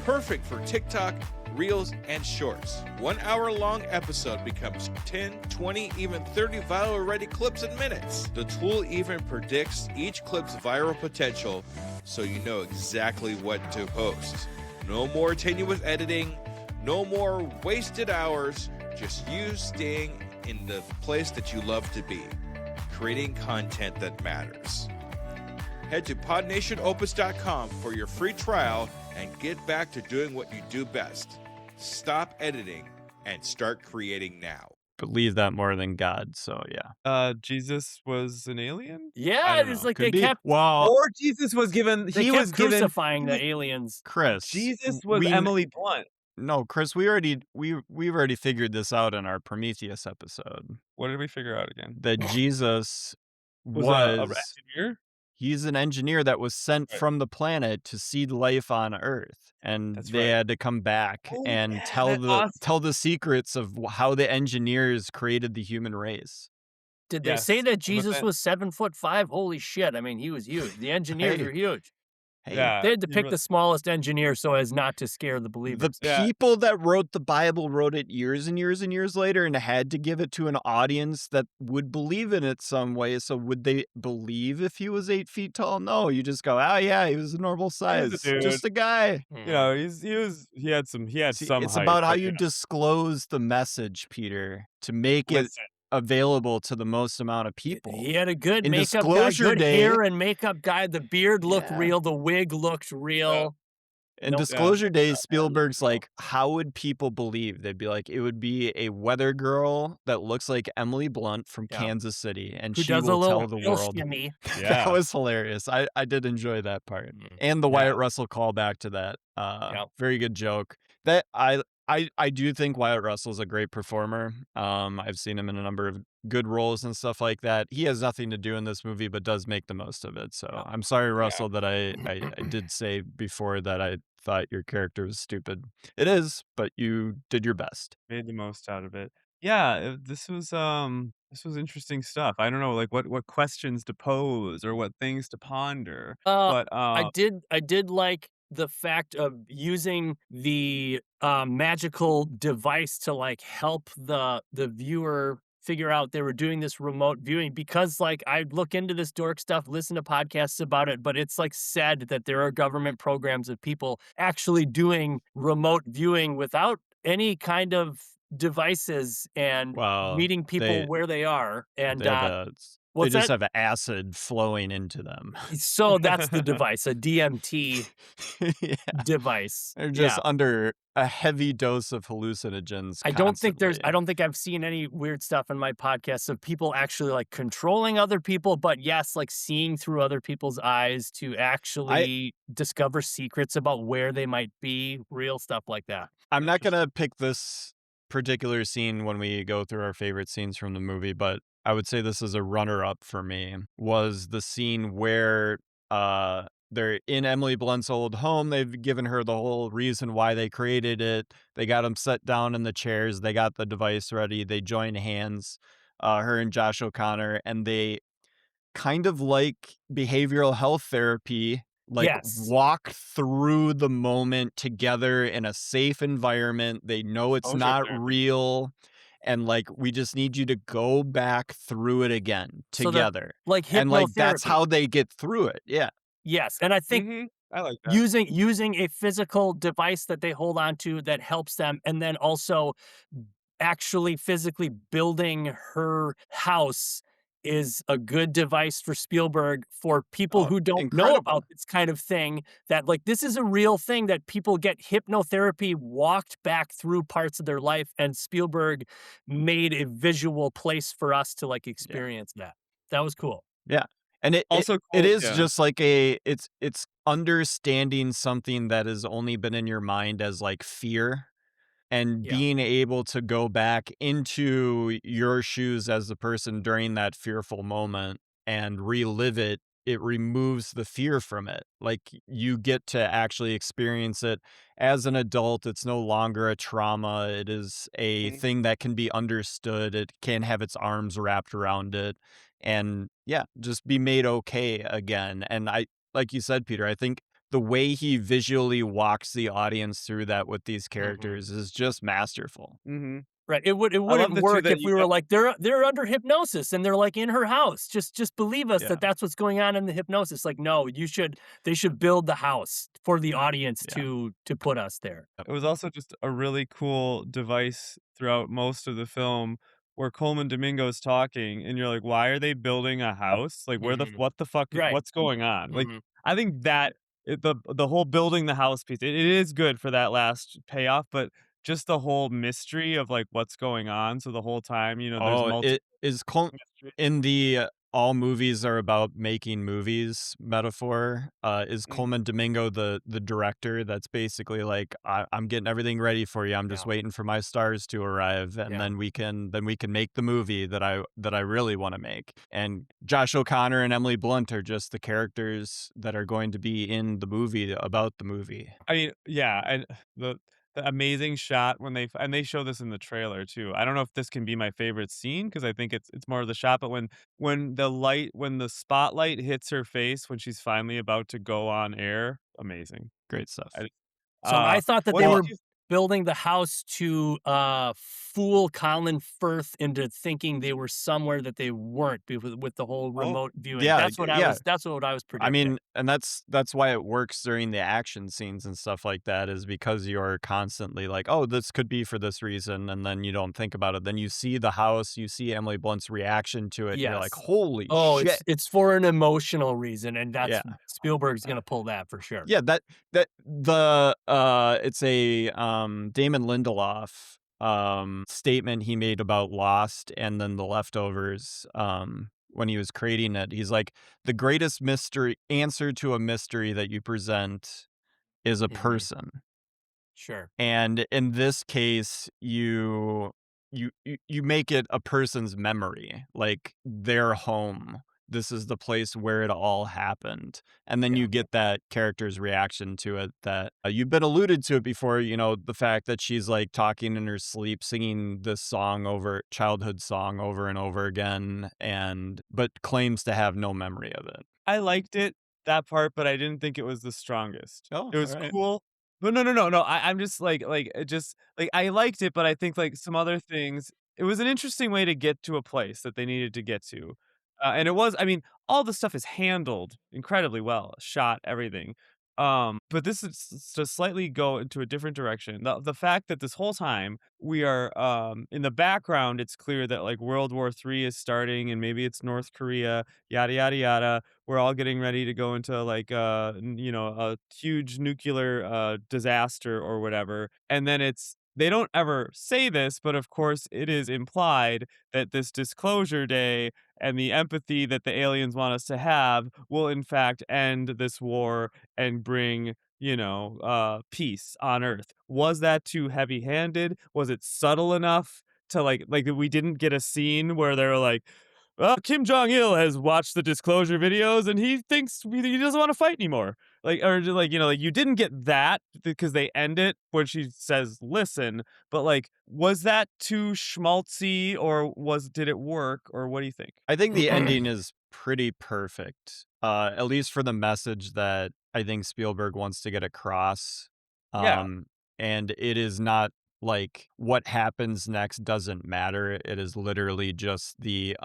perfect for TikTok, Reels, and Shorts. 1 hour-long episode becomes 10, 20, even 30 viral-ready clips in minutes. The tool even predicts each clip's viral potential, so you know exactly what to post. No more tenuous editing, no more wasted hours, just you staying in the place that you love to be, creating content that matters. Head to PodNationOpus.com for your free trial and get back to doing what you do best. Stop editing and start creating now. believe that more than God. So yeah. Jesus was an alien? I Yeah, don't it's know. like Could they be. kept Well, Or Jesus was given they he kept was given crucifying the aliens. Chris. Jesus was we- Emily Blunt. No, Chris, we've already figured this out in our Prometheus episode. What did we figure out again? That Jesus Was a engineer? he's an engineer that was sent Right. from the planet to seed life on Earth, and That's they right. had to come back Oh, and yeah, that's awesome. tell the secrets of how the engineers created the human race. Did they say Yes, that but Jesus then was 7'5"? Holy shit! I mean, he was huge. The engineers Hey, are huge. hey, yeah, They had to you pick re the smallest engineer so as not to scare the the believers. yeah, people that wrote the Bible wrote it years and years and years later and had to give it to an audience that would believe in it some way. So would they believe if he was 8 feet tall? No, you just go, oh yeah, he was a normal he's a size, dude. just a guy. You Mhm. know, he had See, some it's height, about how but, you disclose the message, Peter, to make it listen, available to the most amount of people. He had a good In makeup guy, Disclosure good Day, hair and makeup guy. The beard looked yeah. real. The wig looked yeah, real. In Nope. yeah, Disclosure Day, That looked Spielberg's real. like, how would people believe? They'd be like, it would be a weather girl that looks like Emily Blunt from Yeah. Kansas City, and Who she does a will little tell the heel world. shimmy. That yeah, was hilarious. I did enjoy that part. Mhm. And the yeah, Wyatt Russell callback to that. Yep. Very good joke. That I do think Wyatt Russell's a great performer. I've seen him in a number of good roles and stuff like that. He has nothing to do in this movie, but does make the most of it. So Yep. I'm sorry, yeah, Russell, that I did say before that I thought your character was stupid. It is, but you did your best. made the most out of it. Yeah, this was interesting stuff. I don't know, like, what questions to pose or what things to ponder, Uh, but, I did like the fact of using the, magical device to, like, help the viewer figure out they were doing this remote viewing because, like, I look into this dork stuff, listen to podcasts about it, but it's, like, said that there are government programs of people actually doing remote viewing without any kind of devices and Well, meeting people they where they are, and, they have they what's just that? have acid flowing into them. So that's the device, a DMT Yeah. device. They're just Yeah. under a heavy dose of hallucinogens I constantly. don't think I've seen any weird stuff in my podcasts of people actually, like, controlling other people, but yes, like, seeing through other people's eyes to I actually discover secrets about where they might be, real stuff like that. I'm not interesting. gonna pick this particular scene when we go through our favorite scenes from the movie, but I would say this is a runner up for me, was the scene where, they're in Emily Blunt's old home. They've given her the whole reason why they created it. They got them set down in the chairs. They got the device ready. They join hands, her and Josh O'Connor, and they kind of like behavioral health therapy, like, Yes. walk through the moment together in a safe environment. They know it's Exposure not therapy. real, and, like, we just need you to go back through it again So they're together, like and, like, that's hypnotherapy. how they get through it. Yeah. Yes, and I think Mhm, I like that. using a physical device that they hold on to that helps them, and then also actually physically building her house is a good device for Spielberg for people Oh, who don't know about incredible. this kind of thing, that, like, this is a real thing that people get hypnotherapy walked back through parts of their life, and Spielberg made a visual place for us to, like, Yeah. experience that. That was cool. Yeah, and it Also it cool, is yeah. just like it's understanding something that has only been in your mind as, like, fear, and Yeah. being able to go back into your shoes as the person during that fearful moment and relive it, it removes the fear from it. Like, you get to actually experience it as an adult. It's no longer a trauma. It is a Mhm, thing that can be understood. It can have its arms wrapped around it and, yeah, just be made okay again. And like you said, Peter, I think the way he visually walks the audience through that with these Mhm. characters is just masterful. mhm. Right, it I love wouldn't the 2 work that if you we were got like, "They're under hypnosis, and they're, like, in her house. Just believe us Yeah, that that's what's going on in the hypnosis." Like, no, they should build the house for the audience yeah. to put us there. Yep. it was also just a really cool device throughout most of the film where Coleman Domingo's talking, and you're like, "Why are they building a house? Like, Mhm. what the fuck Right. what's going on?" Like, Mhm. I think that the whole building the house piece, it is good for that last payoff, but just the whole mystery of, like, what's going on, so the whole time, there's Oh, multiple it is mysteries. in the all movies are about making movies metaphor. Is Mhm. Coleman Domingo the director that's basically like, I'm getting everything ready for you. I'm just Yeah, waiting for my stars to arrive, and yeah. then we can make the movie that I really want to make. And Josh O'Connor and Emily Blunt are just the characters that are going to be in the movie about the movie. I mean, yeah, and the the amazing shot when and they show this in the trailer too. I don't know if this can be my favorite scene because I think it's more of the shot, but when the spotlight hits her face when she's finally about to go on air, amazing. Great stuff. I, So I thought that what they did were you building the house to fool Colin Firth into thinking they were somewhere that they weren't with the whole Oh, remote viewing. Yeah, yeah. That's what I was I predicting. mean, and that's why it works during the action scenes and stuff like that is because you're constantly like, "Oh, this could be for this reason," and then you don't think about it. Then you see the house, you see Emily Blunt's reaction to it, and you're like, Yes. "Holy Oh, shit." it's for an emotional reason, and that's Yeah. Spielberg's gonna pull that for sure. Yeah, that the it's a Damon Lindelof statement he made about Lost and then The Leftovers when he was creating it. He's like, the greatest mystery answer to a mystery that you present is a Mhm. person. Sure. And in this case, you make it a person's memory, like their home. This is the place where it all happened. And then Yeah. you get that character's reaction to it that you've been alluded to it before, the fact that she's like talking in her sleep, singing this song over childhood song over and over again, but claims to have no memory of it. I liked it, that part, but I didn't think it was the strongest. Oh, It all was right. cool, but no, I'm just it just like, I liked it, but I think, like, some other things it was an interesting way to get to a place that they needed to get to, and it was I mean, all the stuff is handled incredibly well, shot, everything, but this is to slightly go into a different direction. The fact that this whole time we are, in the background, it's clear that, like, World War III is starting and maybe it's North Korea, yada, yada, yada. We're all getting ready to go into like a huge nuclear disaster or whatever. And then they don't ever say this, but of course it is implied that this disclosure day and the empathy that the aliens want us to have will in fact end this war and bring peace on earth. Was that too heavy-handed? Was it subtle enough to like we didn't get a scene where they're like, well, Kim Jong Il has watched the disclosure videos and he thinks he doesn't want to fight anymore. Like you didn't get that because they end it when she says, "Listen," but like, was that too schmaltzy or did it work or what do you think? I think the ending is pretty perfect, at least for the message that I think Spielberg wants to get across. Yeah. Um, and it is not like what happens next doesn't matter. It is literally just the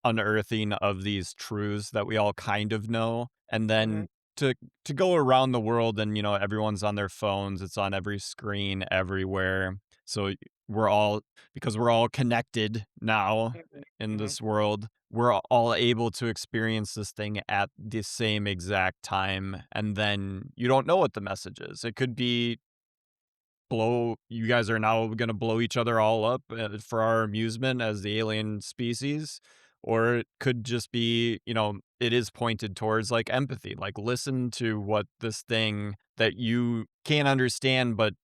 unearthing of these truths that we all kind of know. And Mhm. then to to go around the world and everyone's on their phones, it's on every screen everywhere. So we're all because we're all connected now Mhm. in Mhm. this world, we're all able to experience this thing at the same exact time. And then you don't know what the message is. It could be you guys are now going to blow each other all up for our amusement as the alien species. Or it could just be, it is pointed towards like empathy, like listen to what this thing that you can't understand, but,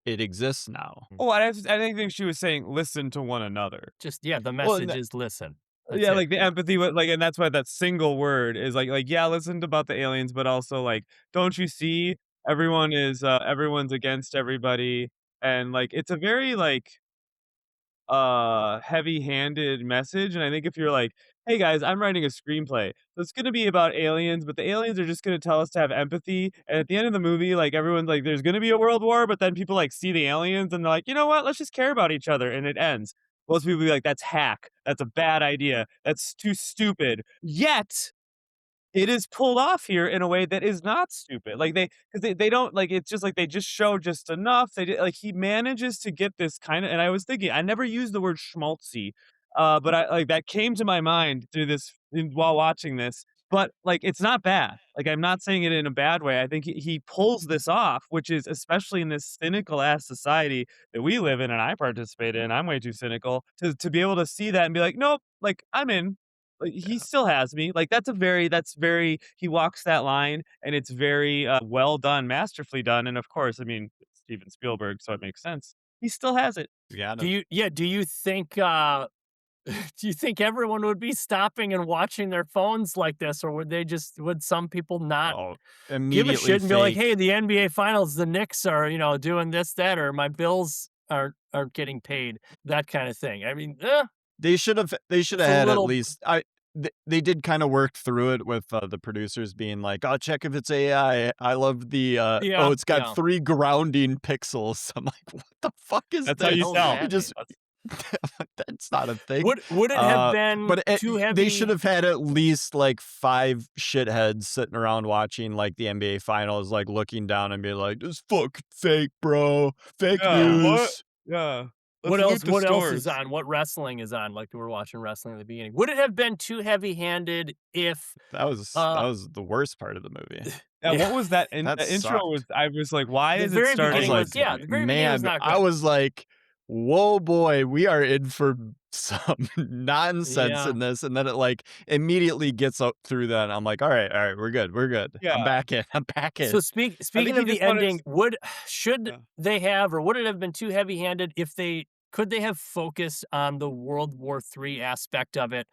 it exists now. Oh, I didn't think she was saying listen to one another. Just yeah, the Well, message is listen. That's yeah, it. like the empathy with like, and that's why that single word is like, yeah, listen about the aliens, but also like, don't you see everyone's against everybody, and like it's a very like heavy-handed message, and I think if you're like, "Hey guys, I'm writing a screenplay. So it's gonna be about aliens, but the aliens are just gonna tell us to have empathy." And at the end of the movie, like everyone's like, "There's gonna be a world war," but then people like see the aliens and they're like, "You know what? Let's just care about each other," and it ends. Most people be like, "That's hack. That's a bad idea. That's too stupid." Yet it is pulled off here in a way that is not stupid. Like because they don't like it's just like they just show just enough. They did like he manages to get this kind of and I was thinking I never used the word schmaltzy, but I like that came to my mind through while watching this. But like it's not bad. Like I'm not saying it in a bad way. I think he pulls this off, which is especially in this cynical ass society that we live in and I participate in. I'm way too cynical to be able to see that and be like, nope, like I'm in. Like, he still has me. Like, that's very he walks that line, and it's very, well done, masterfully done, and of course, I mean, it's Steven Spielberg, so it makes sense. He still has it. You got Do it. you think Do you think everyone would be stopping and watching their phones like this, or would some people not Oh, give a immediately shit and be like, "Hey, fake. the NBA finals, the Knicks are, doing this, that, or my bills aren't getting paid," that kind of thing. I mean, They should have it's a had at little least they did kinda work through it with, the producers being like, "Oh, check if it's AI. I love the, oh, yeah, it's got yeah. 3 grounding pixels." I'm like, "What the fuck is That's how The you this?" hell does tell. You that mean? just that's not a thing. Would it have been But too they should heavy? have had at least, like, 5 shitheads sitting around watching, like, the NBA finals, like, looking down and being like, "This fucking fake, bro. Fake Yeah, Yeah. what? news." Yeah. Let's What else loot the what else is stores. on? What wrestling is on? Like, we were watching wrestling at the beginning. Would it have been too heavy-handed if, That uh was the worst part of the movie. Yeah, yeah, what was that That the intro was sucked. I was like, "Why the is it very I was starting beginning like, was this yeah, way?" the very beginning was man, not I good. was like, "Whoa, boy, we are in for some nonsense Yeah. in this," and then it, like, immediately gets up through that, and I'm like, all right, we're good. I'm Yeah. back in, I'm back So in." I speaking think he of the just wanted ending, should yeah. they have, or would it have been too heavy-handed if could they have focused on the World War III aspect of it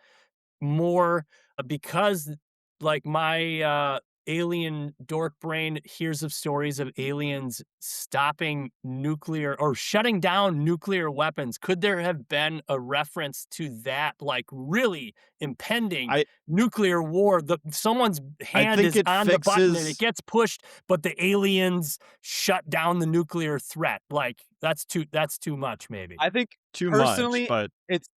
more, because like my alien dork brain hears of stories of aliens stopping nuclear or shutting down nuclear weapons. Could there have been a reference to that, like really impending I nuclear war? Someone's I hand think is it on the button and it fixes gets pushed, but the aliens shut down the nuclear threat. Like that's too much, maybe. I think too much, personally, but it's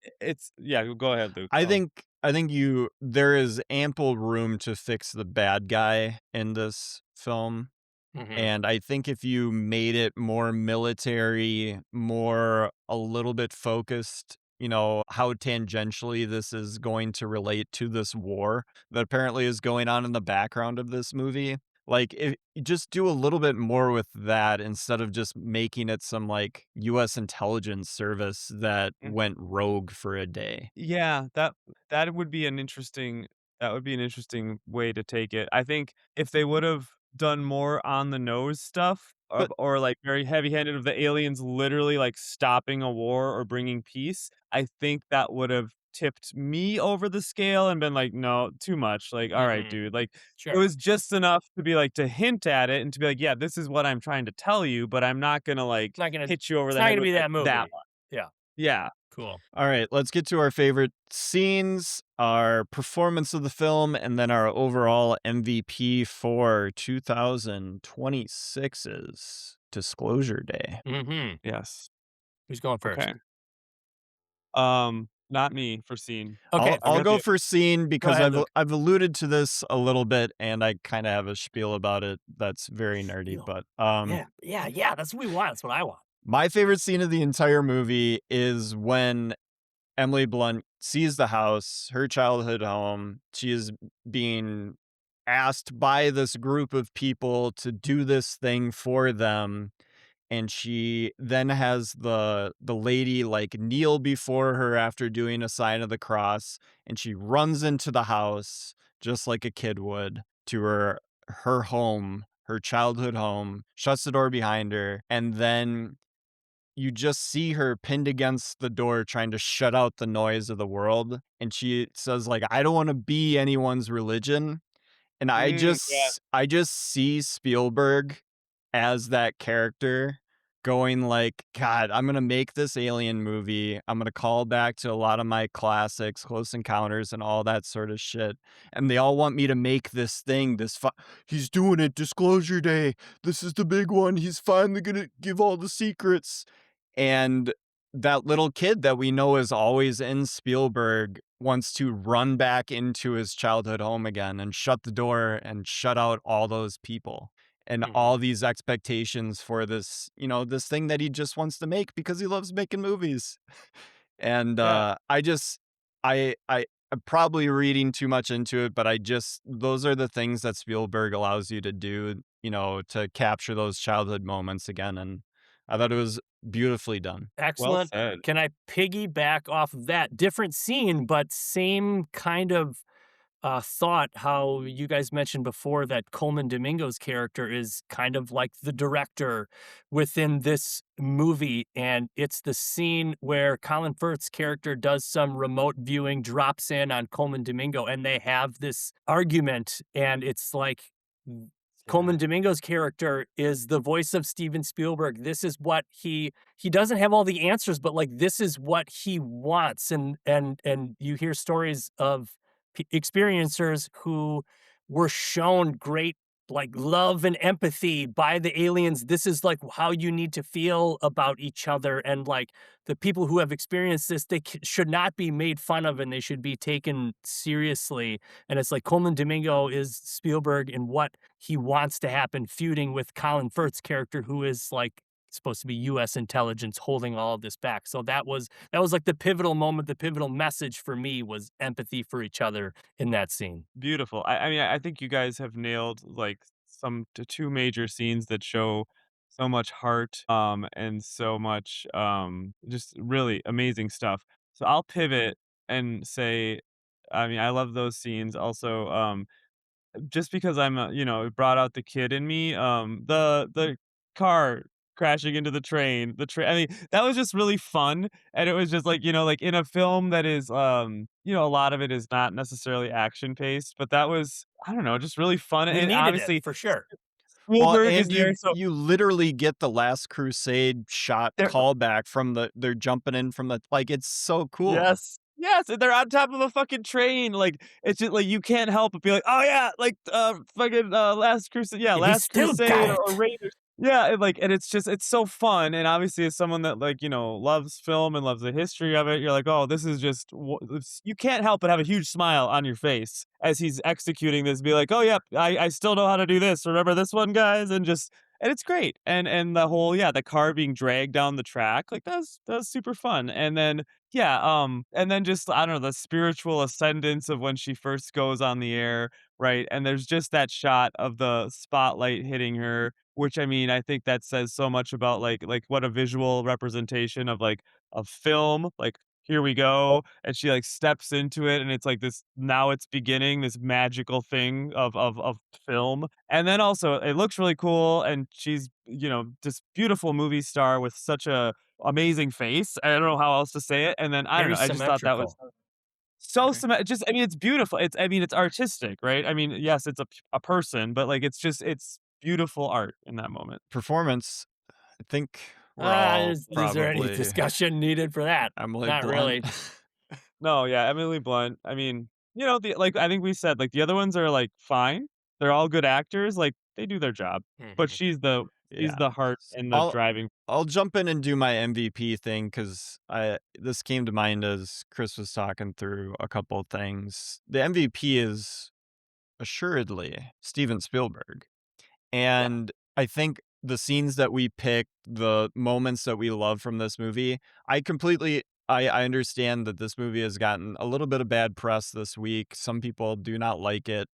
yeah, go ahead, Luke, I tell. think I think you there is ample room to fix the bad guy in this film. Hmm. And I think if you made it more military, more a little bit focused, how tangentially this is going to relate to this war that apparently is going on in the background of this movie. Like, if you just do a little bit more with that instead of just making it some like US intelligence service that went rogue for a day. Yeah, that would be an interesting way to take it. I think if they would've done more on the nose stuff But or, like, very heavy-handed of the aliens literally, like, stopping a war or bringing peace, I think that would've tipped me over the scale and been like, "No, too much." Like, "Alright, Hmm. dude." Like, it Sure. was just enough to be like to hint at it and to be like, "Yeah, this is what I'm trying to tell you, but I'm not gonna, like, hit you over It's the not head gonna with be it that that movie. much." Yeah, Yeah. cool. all right, let's get to our favorite scenes, our performance of the film, and then our overall MVP for 2026's Disclosure Day. Mhm. Yes. Who's going Okay. first? Not me for scene. Okay, I'll I've go got for scene go because ahead, Luke. I've alluded to this a little bit, and I kind of have a spiel about it that's very nerdy. Spiel. But Yeah, yeah, yeah, that's what we want, that's what I want. my favorite scene of the entire movie is when Emily Blunt sees the house, her childhood home. She is being asked by this group of people to do this thing for them, and she then has the lady like kneel before her after doing a sign of the cross, and she runs into the house just like a kid would to her home, her childhood home, shuts the door behind her, and then you just see her pinned against the door trying to shut out the noise of the world, and she says like, "I don't want to be anyone's religion." And Yeah. I just see Spielberg as that character going like, "God, I'm gonna make this alien movie. I'm gonna call back to a lot of my classics, Close Encounters and all that sort of shit. And they all want me to make this thing, he's doing it, Disclosure Day. This is the big one. He's finally gonna give all the secrets." And that little kid that we know is always in Spielberg wants to run back into his childhood home again and shut the door and shut out all those people and Mhm. all these expectations for this, this thing that he just wants to make because he loves making movies. And Yeah. I'm probably reading too much into it, but those are the things that Spielberg allows you to do, to capture those childhood moments again. And I thought it was beautifully done. Well Excellent. said. Can I piggyback off of that? Different scene, but same kind of thought how you guys mentioned before that Coleman Domingo's character is kind of like the director within this movie. And it's the scene where Colin Firth's character does some remote viewing, drops in on Coleman Domingo, and they have this argument. And it's like Yeah. Coleman Domingo's character is the voice of Steven Spielberg. This is what he doesn't have all the answers, but like this is what he wants. And you hear stories of experiencers who were shown great like love and empathy by the aliens. This is like how you need to feel about each other, and like the people who have experienced this, they should not be made fun of and they should be taken seriously. And it's like Coleman Domingo is Spielberg and what he wants to happen, feuding with Colin Firth's character, who is like supposed to be U.S. intelligence holding all of this back. So that was like the pivotal moment. The pivotal message for me was empathy for each other in that scene. Beautiful. I mean, I think you guys have nailed like two major scenes that show so much heart, and so much, just really amazing stuff. So I'll pivot and say, I mean, I love those scenes. Also, just because I'm, it brought out the kid in me, the car crashing into the train, I mean, that was just really fun, and it was just like, like in a film that is, a lot of it is not necessarily action paced, but that was, I don't know, just really fun, We and needed it obviously for sure. Well, Spielberg is and there, you so you literally get the Last Crusade shot there. callback from they're jumping in from the like, it's so cool. Yes. Yes, and they're on top of a fucking train, like, it's just like, you can't help but be like, "Oh, yeah," like, fucking, We Last still got Crusade or it. Raiders. Yeah, and it's just it's so fun, and obviously as someone that, like, loves film and loves the history of it, you're like, "Oh, this is just you can't help but have a huge smile on your face as he's executing this, be like, "Oh, yeah, I still know how to do this. Remember this one, guys?" And it's great, and the whole the car being dragged down the track, like, that's super fun, and then yeah, and then just, I don't know, the spiritual ascendance of when she first goes on the air, right? And there's just that shot of the spotlight hitting her, which, I mean, I think that says so much about, like, what a visual representation of, like, a film, like, here we go, and she, like, steps into it, and it's like this now it's beginning, this magical thing of film, and then also, it looks really cool, and she's, this beautiful movie star with such a amazing face. I don't know how else to say it, and then, I don't Very know, I just thought that was symmetrical. so just I mean, it's beautiful. I mean, it's artistic, right? I mean, yes, it's a person, but, like, it's beautiful art in that moment. Performance, I think we're all Is there any probably discussion needed for that? Emily Not Blunt. really. No, yeah, Emily Blunt, I mean, I think we said, like, the other ones are, like, fine. They're all good actors, like, they do their job, but Mhm. she's Yeah. the heart and the I'll driving. I'll jump in and do my MVP thing because I this came to mind as Chris was talking through a couple of things. The MVP is assuredly Steven Spielberg. Yeah. And I think the scenes that we pick, the moments that we love from this movie, I understand that this movie has gotten a little bit of bad press this week. Some people do not like it.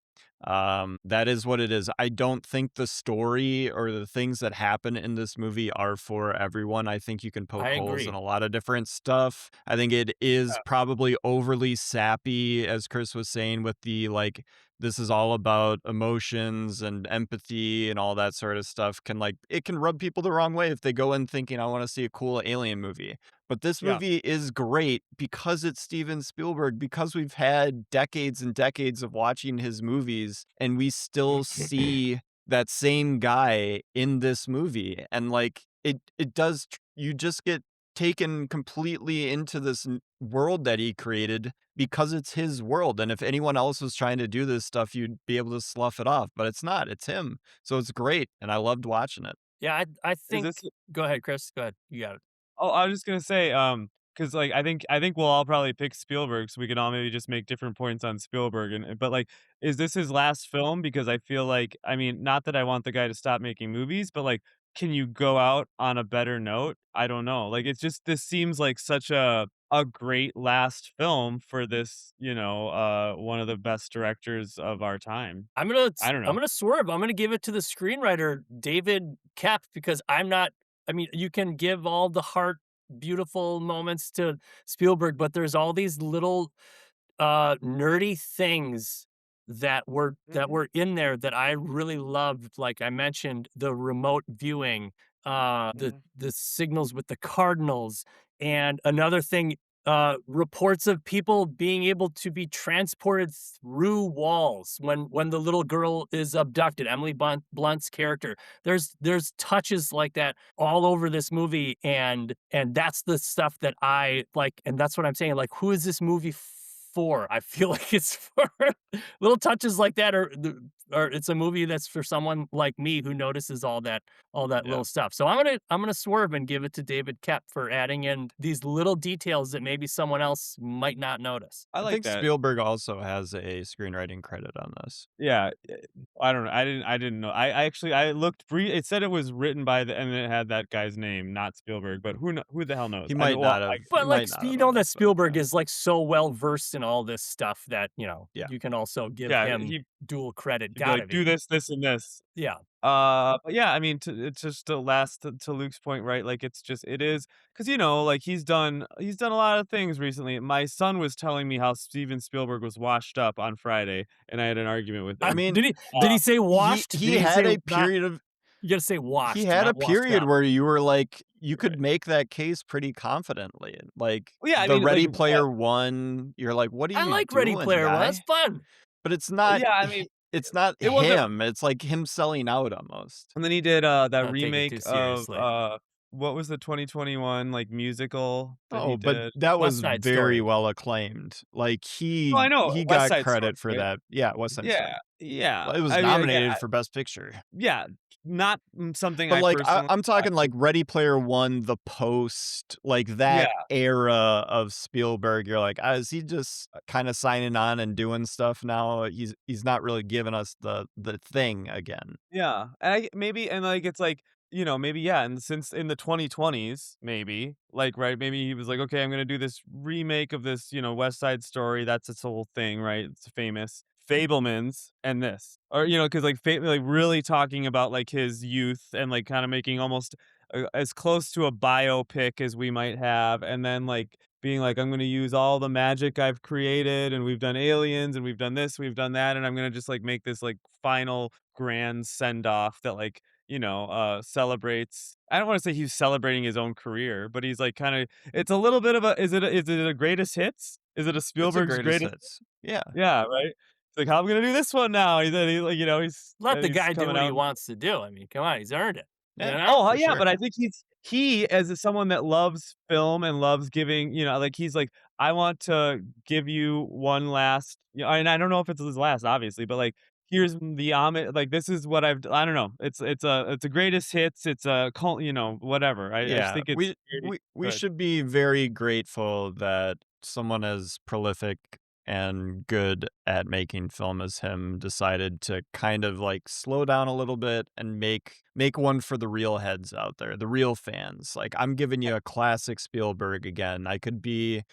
That is what it is. I don't think the story or the things that happen in this movie are for everyone. I think you can I poke holes in agree. a lot of different stuff. I think it is Yeah. probably overly sappy, as Chris was saying, with the like this is all about emotions and empathy and all that sort of stuff can like it can rub people the wrong way if they go in thinking I want to see a cool alien movie. But this Yeah. movie is great because it's Steven Spielberg, because we've had decades and decades of watching his movies and we still see that same guy in this movie. And like it does you just get taken completely into this world that he created because it's his world. And if anyone else was trying to do this stuff, you'd be able to slough it off, but it's not. It's him. So it's great, and I loved watching it. Yeah, I Is think this go ahead, Chris. Go ahead. You got it. Oh, I was just gonna say, because like, I think we'll all probably pick Spielberg, so we can all maybe just make different points on Spielberg, but, like, is this his last film? Because I feel like, I mean, not that I want the guy to stop making movies, but, like, can you go out on a better note? I don't know. Like, it's just this seems like such a great last film for this, one of the best directors of our time. I don't I'm know. gonna swerve. I'm gonna give it to the screenwriter, David Kep, because I'm not I mean, you can give all the heart, beautiful moments to Spielberg, but there's all these little nerdy things that Mhm. were in there that I really loved. Like I mentioned, the remote viewing, Mhm. the signals with the cardinals, and another thing, reports of people being able to be transported through walls when the little girl is abducted. Emily Blunt's character. There's touches like that all over this movie, and that's the stuff that I like, and that's what I'm saying. Like, who is this movie for? I feel like it's for little touches like that, or it's a movie that's for someone like me who notices all that Yeah. little stuff. So I'm gonna swerve and give it to David Kep for adding in these little details that maybe someone else might not notice. I I like think that. Spielberg also has a screenwriting credit on this. Yeah, I don't know. I didn't know. I actually I looked it said it was written by the and it had that guy's name, not Spielberg, but who the hell knows? He I know might well, not have. He But, like, might not you have know owned that it, but Spielberg yeah, is, like, so well versed in all this stuff that, yeah. you can also give yeah, him dual credit. he'd be Gotta like, "Do be. this, and this." Yeah. But yeah, I mean, it's just to last to Luke's point, right? Like, it's just it is because like he's done a lot of things recently. My son was telling me how Steven Spielberg was washed up on Friday, and I had an argument with I him. mean, Did he say he washed? he Did he had say a not period of you gotta say he washed, had a not washed period up. where you were like you Right. could make that case pretty confidently. Like Well, yeah, I the mean, like, Ready yeah, Player One, you're like, "What are I you like Ready doing, Player One, it's guy?" fun. But yeah, I mean, it's not it wasn't. him. It's like him selling out almost. And then he did, that Don't take it too remake of, seriously. what was the 2021, like, musical that he Oh, but did? that West was Side very Story. well acclaimed. Like Oh, I he know, he West got Side Story, credit for right? that. Yeah, West Side Yeah, Story. yeah. Well, it was I mean, again, nominated for Best Picture. yeah, not, something But, I like, personally I'm talking, watched. like, Ready Player One, The Post, like, Yeah, that era of Spielberg, you're like, is he just kinda signing on and doing stuff now? He's not really giving us the thing again. yeah, and maybe and, like, it's like, maybe, yeah, and since in the 2020s, maybe, like, right, maybe he was like, "Okay, I'm gonna do this remake of this, West Side Story," that's its whole thing, right? It's famous. Fablemans and this. Or, because like, really talking about, like, his youth and, like, kinda making almost, as close to a biopic as we might have, and then, like, being like, "I'm gonna use all the magic I've created, and we've done Aliens, and we've done this, we've done that, and I'm gonna just, like, make this, like, final grand send-off that, like, celebrates." I don't wanna say he's celebrating his own career, but he's, like, kinda it's a little bit of a is it a greatest hits? Is it a It's a Spielberg's greatest greatest? hits. Yeah. Yeah, right? It's like, "How am I gonna do this one now?" He said like, Let the he's guy do coming what he out. wants to do. I mean, come on, he's earned it, Yeah, Oh, for yeah, sure. but I think he as someone that loves film and loves giving, like, he's like, "I want to give you one last," and I don't know if it's his last, obviously, but, like, "Here's the homage, like, this is what I don't know. It's a greatest hits, it's a cult, whatever. I just Yeah, think it's very we good. should be very grateful that someone as prolific and good at making film as him decided to kind of like slow down a little bit and make one for the real heads out there, the real fans. Like I'm giving you a classic Spielberg again. I could be,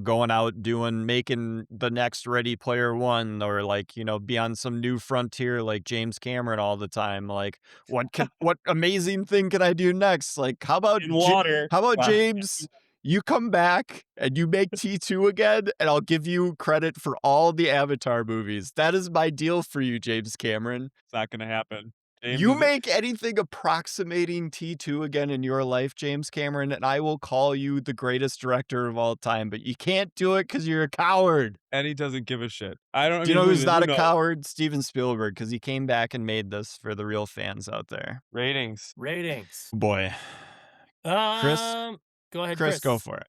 going out making the next Ready Player One or like, be on some new frontier like James Cameron all the time. Like what amazing thing can I do next? Like In water. how about Wow. James? You come back and you make T2 again, and I'll give you credit for all the Avatar movies. That is my deal for you, James Cameron. It's not gonna happen. James You is make anything approximating T2 again in your life, James Cameron, and I will call you the greatest director of all time, but you can't do it because you're a coward. and he doesn't give a shit. I Do you mean, know who's not who a knows? coward? Steven Spielberg, because he came back and made this for the real fans out there. Ratings. ratings. Boy. Chris, Um, go ahead, Chris, go Chris. for it.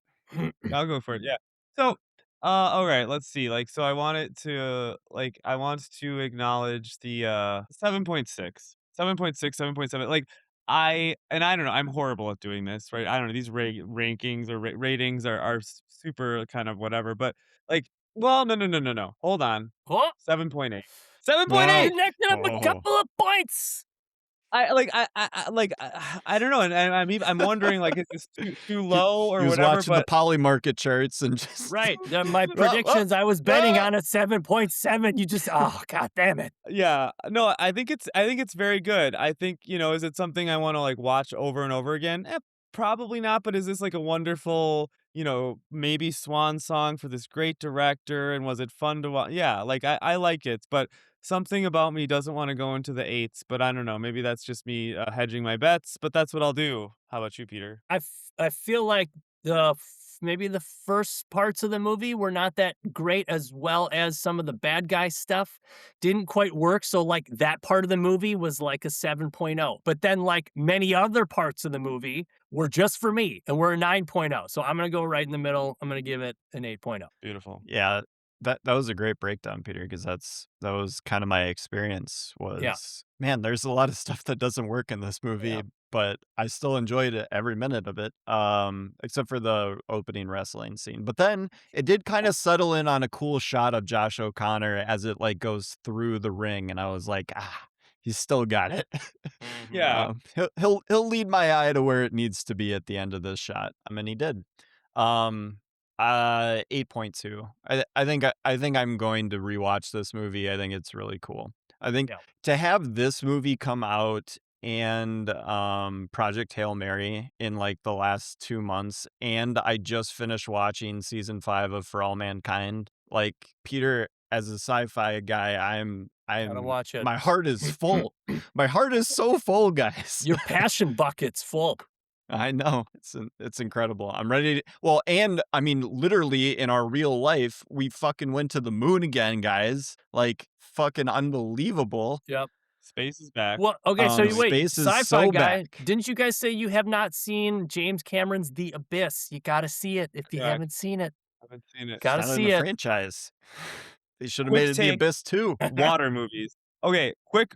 I'll go for it. Yeah. So, alright, let's see. Like, so I want to acknowledge the 7.6. 7.6, 7.7. Like, I don't know, I'm horrible at doing this, right? I don't know, these rankings or ratings are super kind of whatever, but like, well, no, no, no, no, no. Hold on. Oh, 7.8. Whoa. 7.8. you necked it up a Oh. couple of points. I don't know, and I'm wondering, like, is this too He low he or was whatever, watching the but Poly market charts and just Right. My Well, predictions, I was betting on a 7.7. You just, oh, god damn it. yeah, no, I think it's very good. I think, is it something I wanna, like, watch over and over again? probably not, but is this like a wonderful, maybe swan song for this great director? And was it fun to watch? Yeah, like I like it, but something about me doesn't want to go into the eights. But I don't know. Maybe that's just me hedging my bets. But that's what I'll do. How about you, Peter? I feel like maybe the first parts of the movie were not that great, as well as some of the bad guy stuff didn't quite work. So like that part of the movie was like a 7.0. But then like many other parts of the movie were just for me and we're a 9.0. So I'm going to go right in the middle. I'm going to give it an 8.0. Beautiful. Yeah, that was a great breakdown, Peter, because that was kind of my experience Yeah. was, man, there's a lot of stuff that doesn't work in this Yeah. movie, but I still enjoyed it every minute of it, except for the opening wrestling scene. But then it did kind of settle in on a cool shot of Josh O'Connor as it like goes through the ring, and I was like, he's still got it. Mhm. Yeah. He'll lead my eye to where it needs to be at the end of this shot. I mean, he did. Um, 8.2. I think I'm going to rewatch this movie. I think it's really cool. I think Yeah. to have this movie come out and Project Hail Mary in like the last 2 months, and I just finished watching season 5 of For All Mankind. Like Peter, as a sci-fi guy, Gotta I'm watch it. my heart is full. My heart is so full, guys. Your passion bucket's full. I know. It's incredible. I'm ready to, well, and I mean, literally in our real life, we fucking went to the moon again, guys. Like fucking unbelievable. Yep. Space is back. Well, okay, so you wait, Space is sci-fi so guy, back. didn't you guys say you have not seen James Cameron's The Abyss? You gotta see it if you Correct. haven't seen it. Haven't seen it. Gotta Shot in see the it. franchise. They should have Quick made it The take. Abyss too. Water movies. Okay,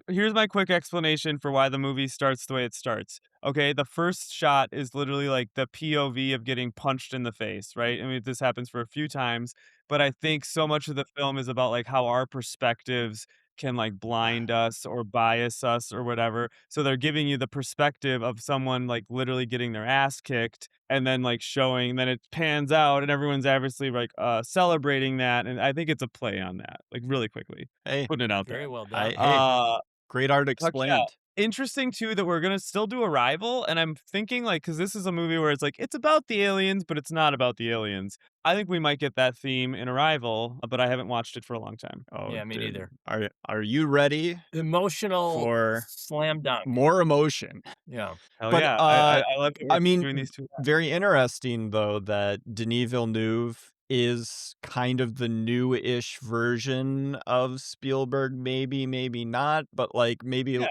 here's my quick explanation for why the movie starts the way it starts. Okay, the first shot is literally like the POV of getting punched in the face, right? I mean, this happens for a few times, but I think so much of the film is about like how our perspectives can like blind us or bias us or whatever. So they're giving you the perspective of someone like literally getting their ass kicked and then like showing, then it pans out and everyone's obviously like celebrating that. And I think it's a play on that, like really quickly. Hey, Putting it out Very there. well done. hey, Uh, great art Heck yeah. explained. Interesting too that we're gonna still do Arrival, and I'm thinking like, because this is a movie where it's like it's about the aliens, but it's not about the aliens. I think we might get that theme in Arrival, but I haven't watched it for a long time. Oh, Yeah, me dude. neither. Are you ready Emotional for slam dunk. more emotion? Yeah. Hell But yeah, I love that I we're mean, doing these two. very interesting though that Denis Villeneuve is kind of the new-ish version of Spielberg, maybe not, but like maybe, Yeah,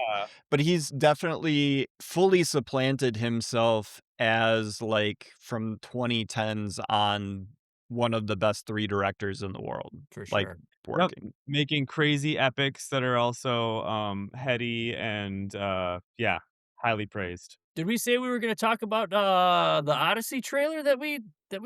but he's definitely fully supplanted himself as like from 2010s on one of the best 3 directors in the world, For like sure. yep. working. Making crazy epics that are also heady and yeah, highly praised. Did we say we were gonna talk about the Odyssey trailer that we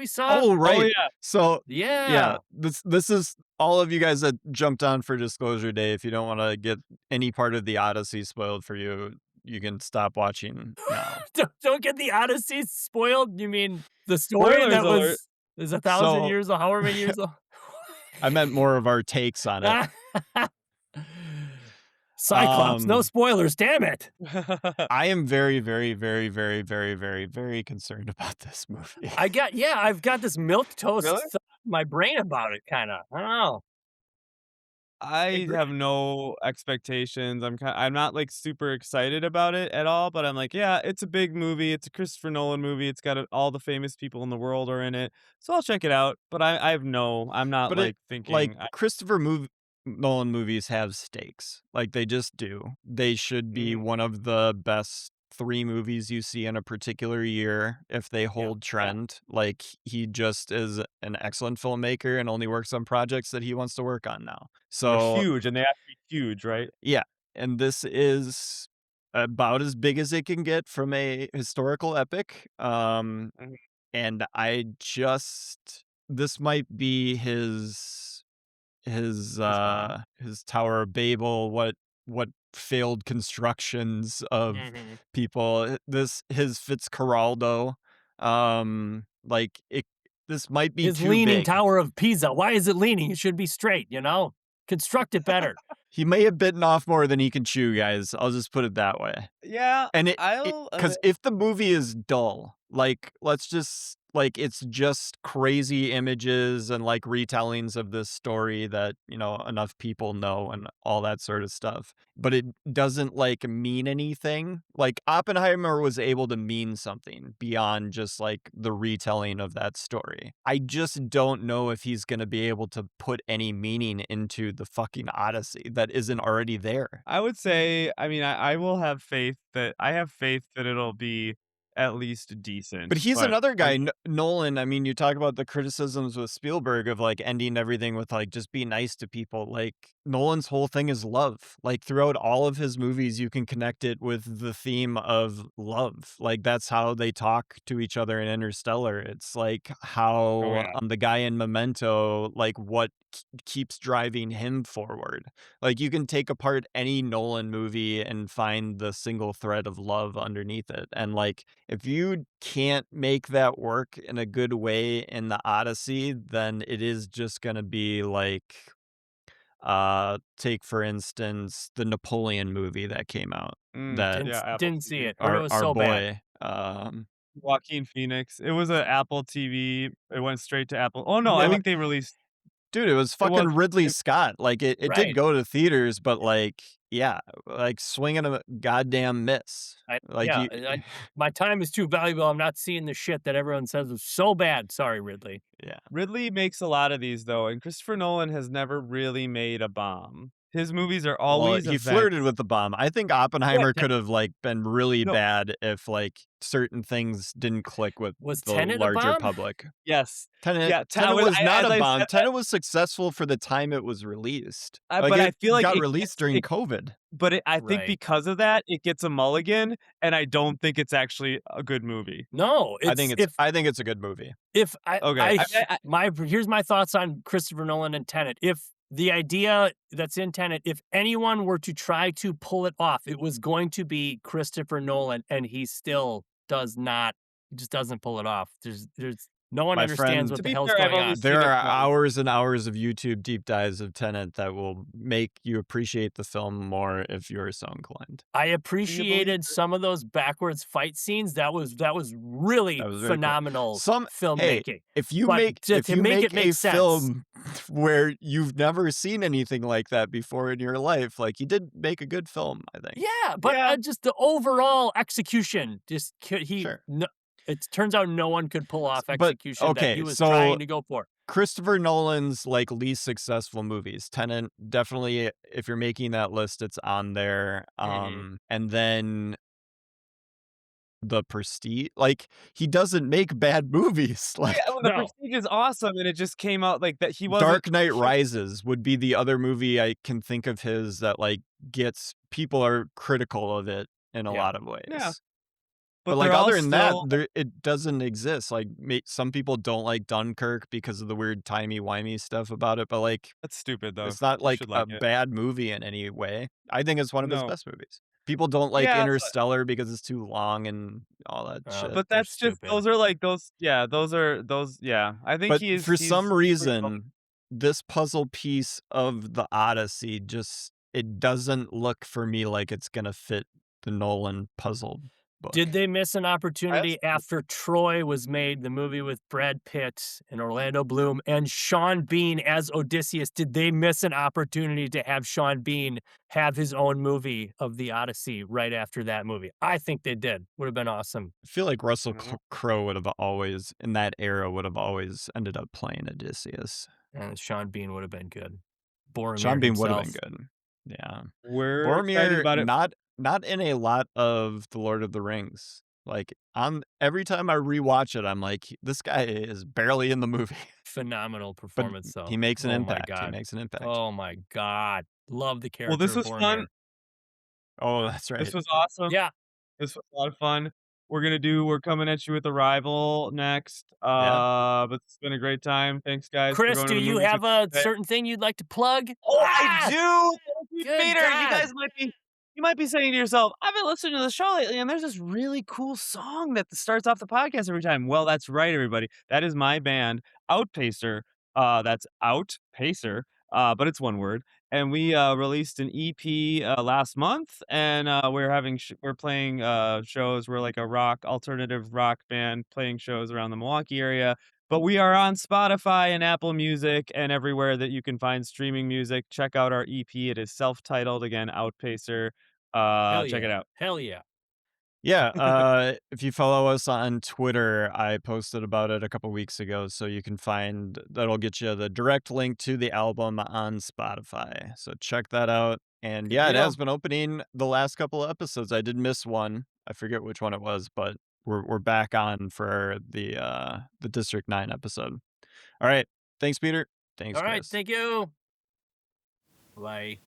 saw? Oh, Oh right. yeah, So, yeah, Yeah. this is all of you guys that jumped on for Disclosure Day. If you don't wanna get any part of the Odyssey spoiled for you, you can stop watching now. Don't get the Odyssey spoiled. You mean the story spoilers that alert. is 1,000 So, years or however many years old? I meant more of our takes on it. Cyclops, no Um, spoilers, damn it. I am very, very, very, very, very, very, very concerned about this movie. I've got this milquetoast Really? thought in my brain about it kinda. I don't know. I Agree. have no expectations. I'm not like super excited about it at all, but I'm like, yeah, it's a big movie. It's a Christopher Nolan movie. It's got all the famous people in the world are in it. So I'll check it out, but I'm not But it like like thinking Nolan movies have stakes. Like they just do. They should be Mhm, one of the best 3 movies you see in a particular year if they Yeah. hold trend. Like he just is an excellent filmmaker and only works on projects that he wants to work on now. and they're So, huge and they have to be huge, right? yeah, and this is about as big as it can get from a historical epic. Mhm. And I just this might be His bomb. his Tower of Babel, what failed constructions of Mhm. people, his Fitzcarraldo, like, this might be His too leaning big. tower of Pisa. Why is it leaning? It should be straight, you know? Construct it better. He may have bitten off more than he can chew, guys, I'll just put it that way. Yeah, And it I'll 'cause if the movie is dull, Like, let's just like, it's just crazy images and, like, retellings of this story that, enough people know and all that sort of stuff. But it doesn't, like, mean anything. Like, Oppenheimer was able to mean something beyond just, like, the retelling of that story. I just don't know if he's gonna be able to put any meaning into the fucking Odyssey that isn't already there. I would say, I mean, I will have faith that I have faith that it'll be at least But decent, he's but another guy, I'm Nolan. I mean, you talk about the criticisms with Spielberg of like ending everything with like just be nice to people. Like Nolan's whole thing is love. Like throughout all of his movies, you can connect it with the theme of love. Like that's how they talk to each other in Interstellar. It's like oh, how yeah. the guy in Memento, like what keeps driving him forward. Like you can take apart any Nolan movie and find the single thread of love underneath it. And like if you can't make that work in a good way in the Odyssey, then it is just going to be like take for instance the Napoleon movie that came out that Didn't Yeah, Apple didn't see TV. it. Heard it was our so bad. boy Joaquin Phoenix. It was a Apple TV. It went straight to Apple. Oh, no, I no, think they released dude, it was it was fucking Ridley it Scott. Like it did Right. go to theaters, but like yeah, like swinging a goddamn miss. Like Yeah, you my time is too valuable. I'm not seeing the shit that everyone says is so bad. Sorry, Ridley. yeah. Ridley makes a lot of these, though, and Christopher Nolan has never really made a bomb. His movies are Well, always he flirted events. with the bomb. I think Yeah, Oppenheimer could have like been really no, bad if like certain things didn't click with Was the Tenet a larger bomb? public. yes. Tenet Yeah, Tenet was not as a I bomb. said that, Tenet was successful for the time it was released. Like but I it feel like got it released gets during it COVID. but I think Right. because of that, it gets a mulligan, and I don't think it's actually a good movie. No, it's I think it's a good movie. if I Okay, here's my thoughts on Christopher Nolan and Tenet. If the idea that's in Tenet, if anyone were to try to pull it off, it was going to be Christopher Nolan, and he still does not. He just doesn't pull it off. There's no one My understands friend, what to the be hell's fair, I've going only on. seen there it are once. hours and hours of YouTube deep dives of Tenet that will make you appreciate the film more if you're so inclined. I Do you believe appreciated some of those backwards fight scenes. That was really That was very cool. phenomenal Hey, filmmaking. if you But make to if you make make it make a sense. film where you've never seen anything like that before in your life, like you did make a good film, I think. Yeah, but Yeah. just the overall execution, just Sure. no, it turns out no one could pull off But execution that okay, he was so trying to go for. Christopher Nolan's like least successful movies, Tenet, definitely if you're making that list, it's on there. And then The Prestige, like he doesn't make bad movies. Yeah, Like well, The No, Prestige is awesome, and it just came out like that. He wasn't. Dark Knight Rises would be the other movie I can think of his that like gets people are critical of it in a Yeah. lot of ways. Yeah, But but like they're all other than that, still. it doesn't exist. Like some people don't like Dunkirk because of the weird timey-wimey stuff about it, but like That's stupid, though. it's not You like should a like it. bad movie in any way. I think it's one of his No. best movies. People don't like Yeah, Interstellar because it's too long and all that shit. but they're that's just stupid. those are like those. Yeah, those. Yeah, I think But he's for some pretty well. reason, this puzzle piece of the Odyssey just it doesn't look for me like it's gonna fit the Nolan puzzle book. Did they miss an I opportunity also, after Troy was made, the movie with Brad Pitt and Orlando Bloom and Sean Bean as Odysseus? Did they miss an opportunity to have Sean Bean have his own movie of the Odyssey right after that movie? I think they did. Would have been awesome. I feel like Russell I don't know. Crowe would have always, in that era, would have always ended up playing Odysseus. And Sean Bean would have been good. Boromir Sean Bean would have himself. been good. Yeah. We're excited Boromir, about it. not in a lot of The Lord of the Rings. Like every time I rewatch it, I'm like, this guy is barely in the movie. Phenomenal But performance, though. he makes an Oh my impact. He God. makes an impact. Oh my God. Love the character Well, this of was Boromir. fun. Oh, that's right. This was awesome. Yeah. This was a lot of fun. We're coming at you with Arrival next. Yeah. But it's been a great time. Thanks, guys, for Chris, going do to the you movies have with a me today. certain thing you'd like to plug? Oh, Ah! I do. Thank you, Good Peter. You God. guys might be saying to yourself, I've been listening to the show lately, and there's this really cool song that starts off the podcast every time. Well, that's right, everybody. That is my band, Outpacer. That's Outpacer, but it's one word. and we released an EP last month, and we're playing shows. We're like a alternative rock band playing shows around the Milwaukee area. But we are on Spotify and Apple Music and everywhere that you can find streaming music. Check out our EP. It is self-titled again, Outpacer. Hell Check it yeah. out. Hell yeah. Yeah, if you follow us on Twitter, I posted about it a couple weeks ago, so you can find that'll get you the direct link to the album on Spotify. So check that out. And Good yeah, it has deal. been opening the last couple of episodes. I did miss one. I forget which one it was, but we're back on for the District 9 episode. All right. Thanks, Peter. Thanks, All right. Chris. Thank you. Bye.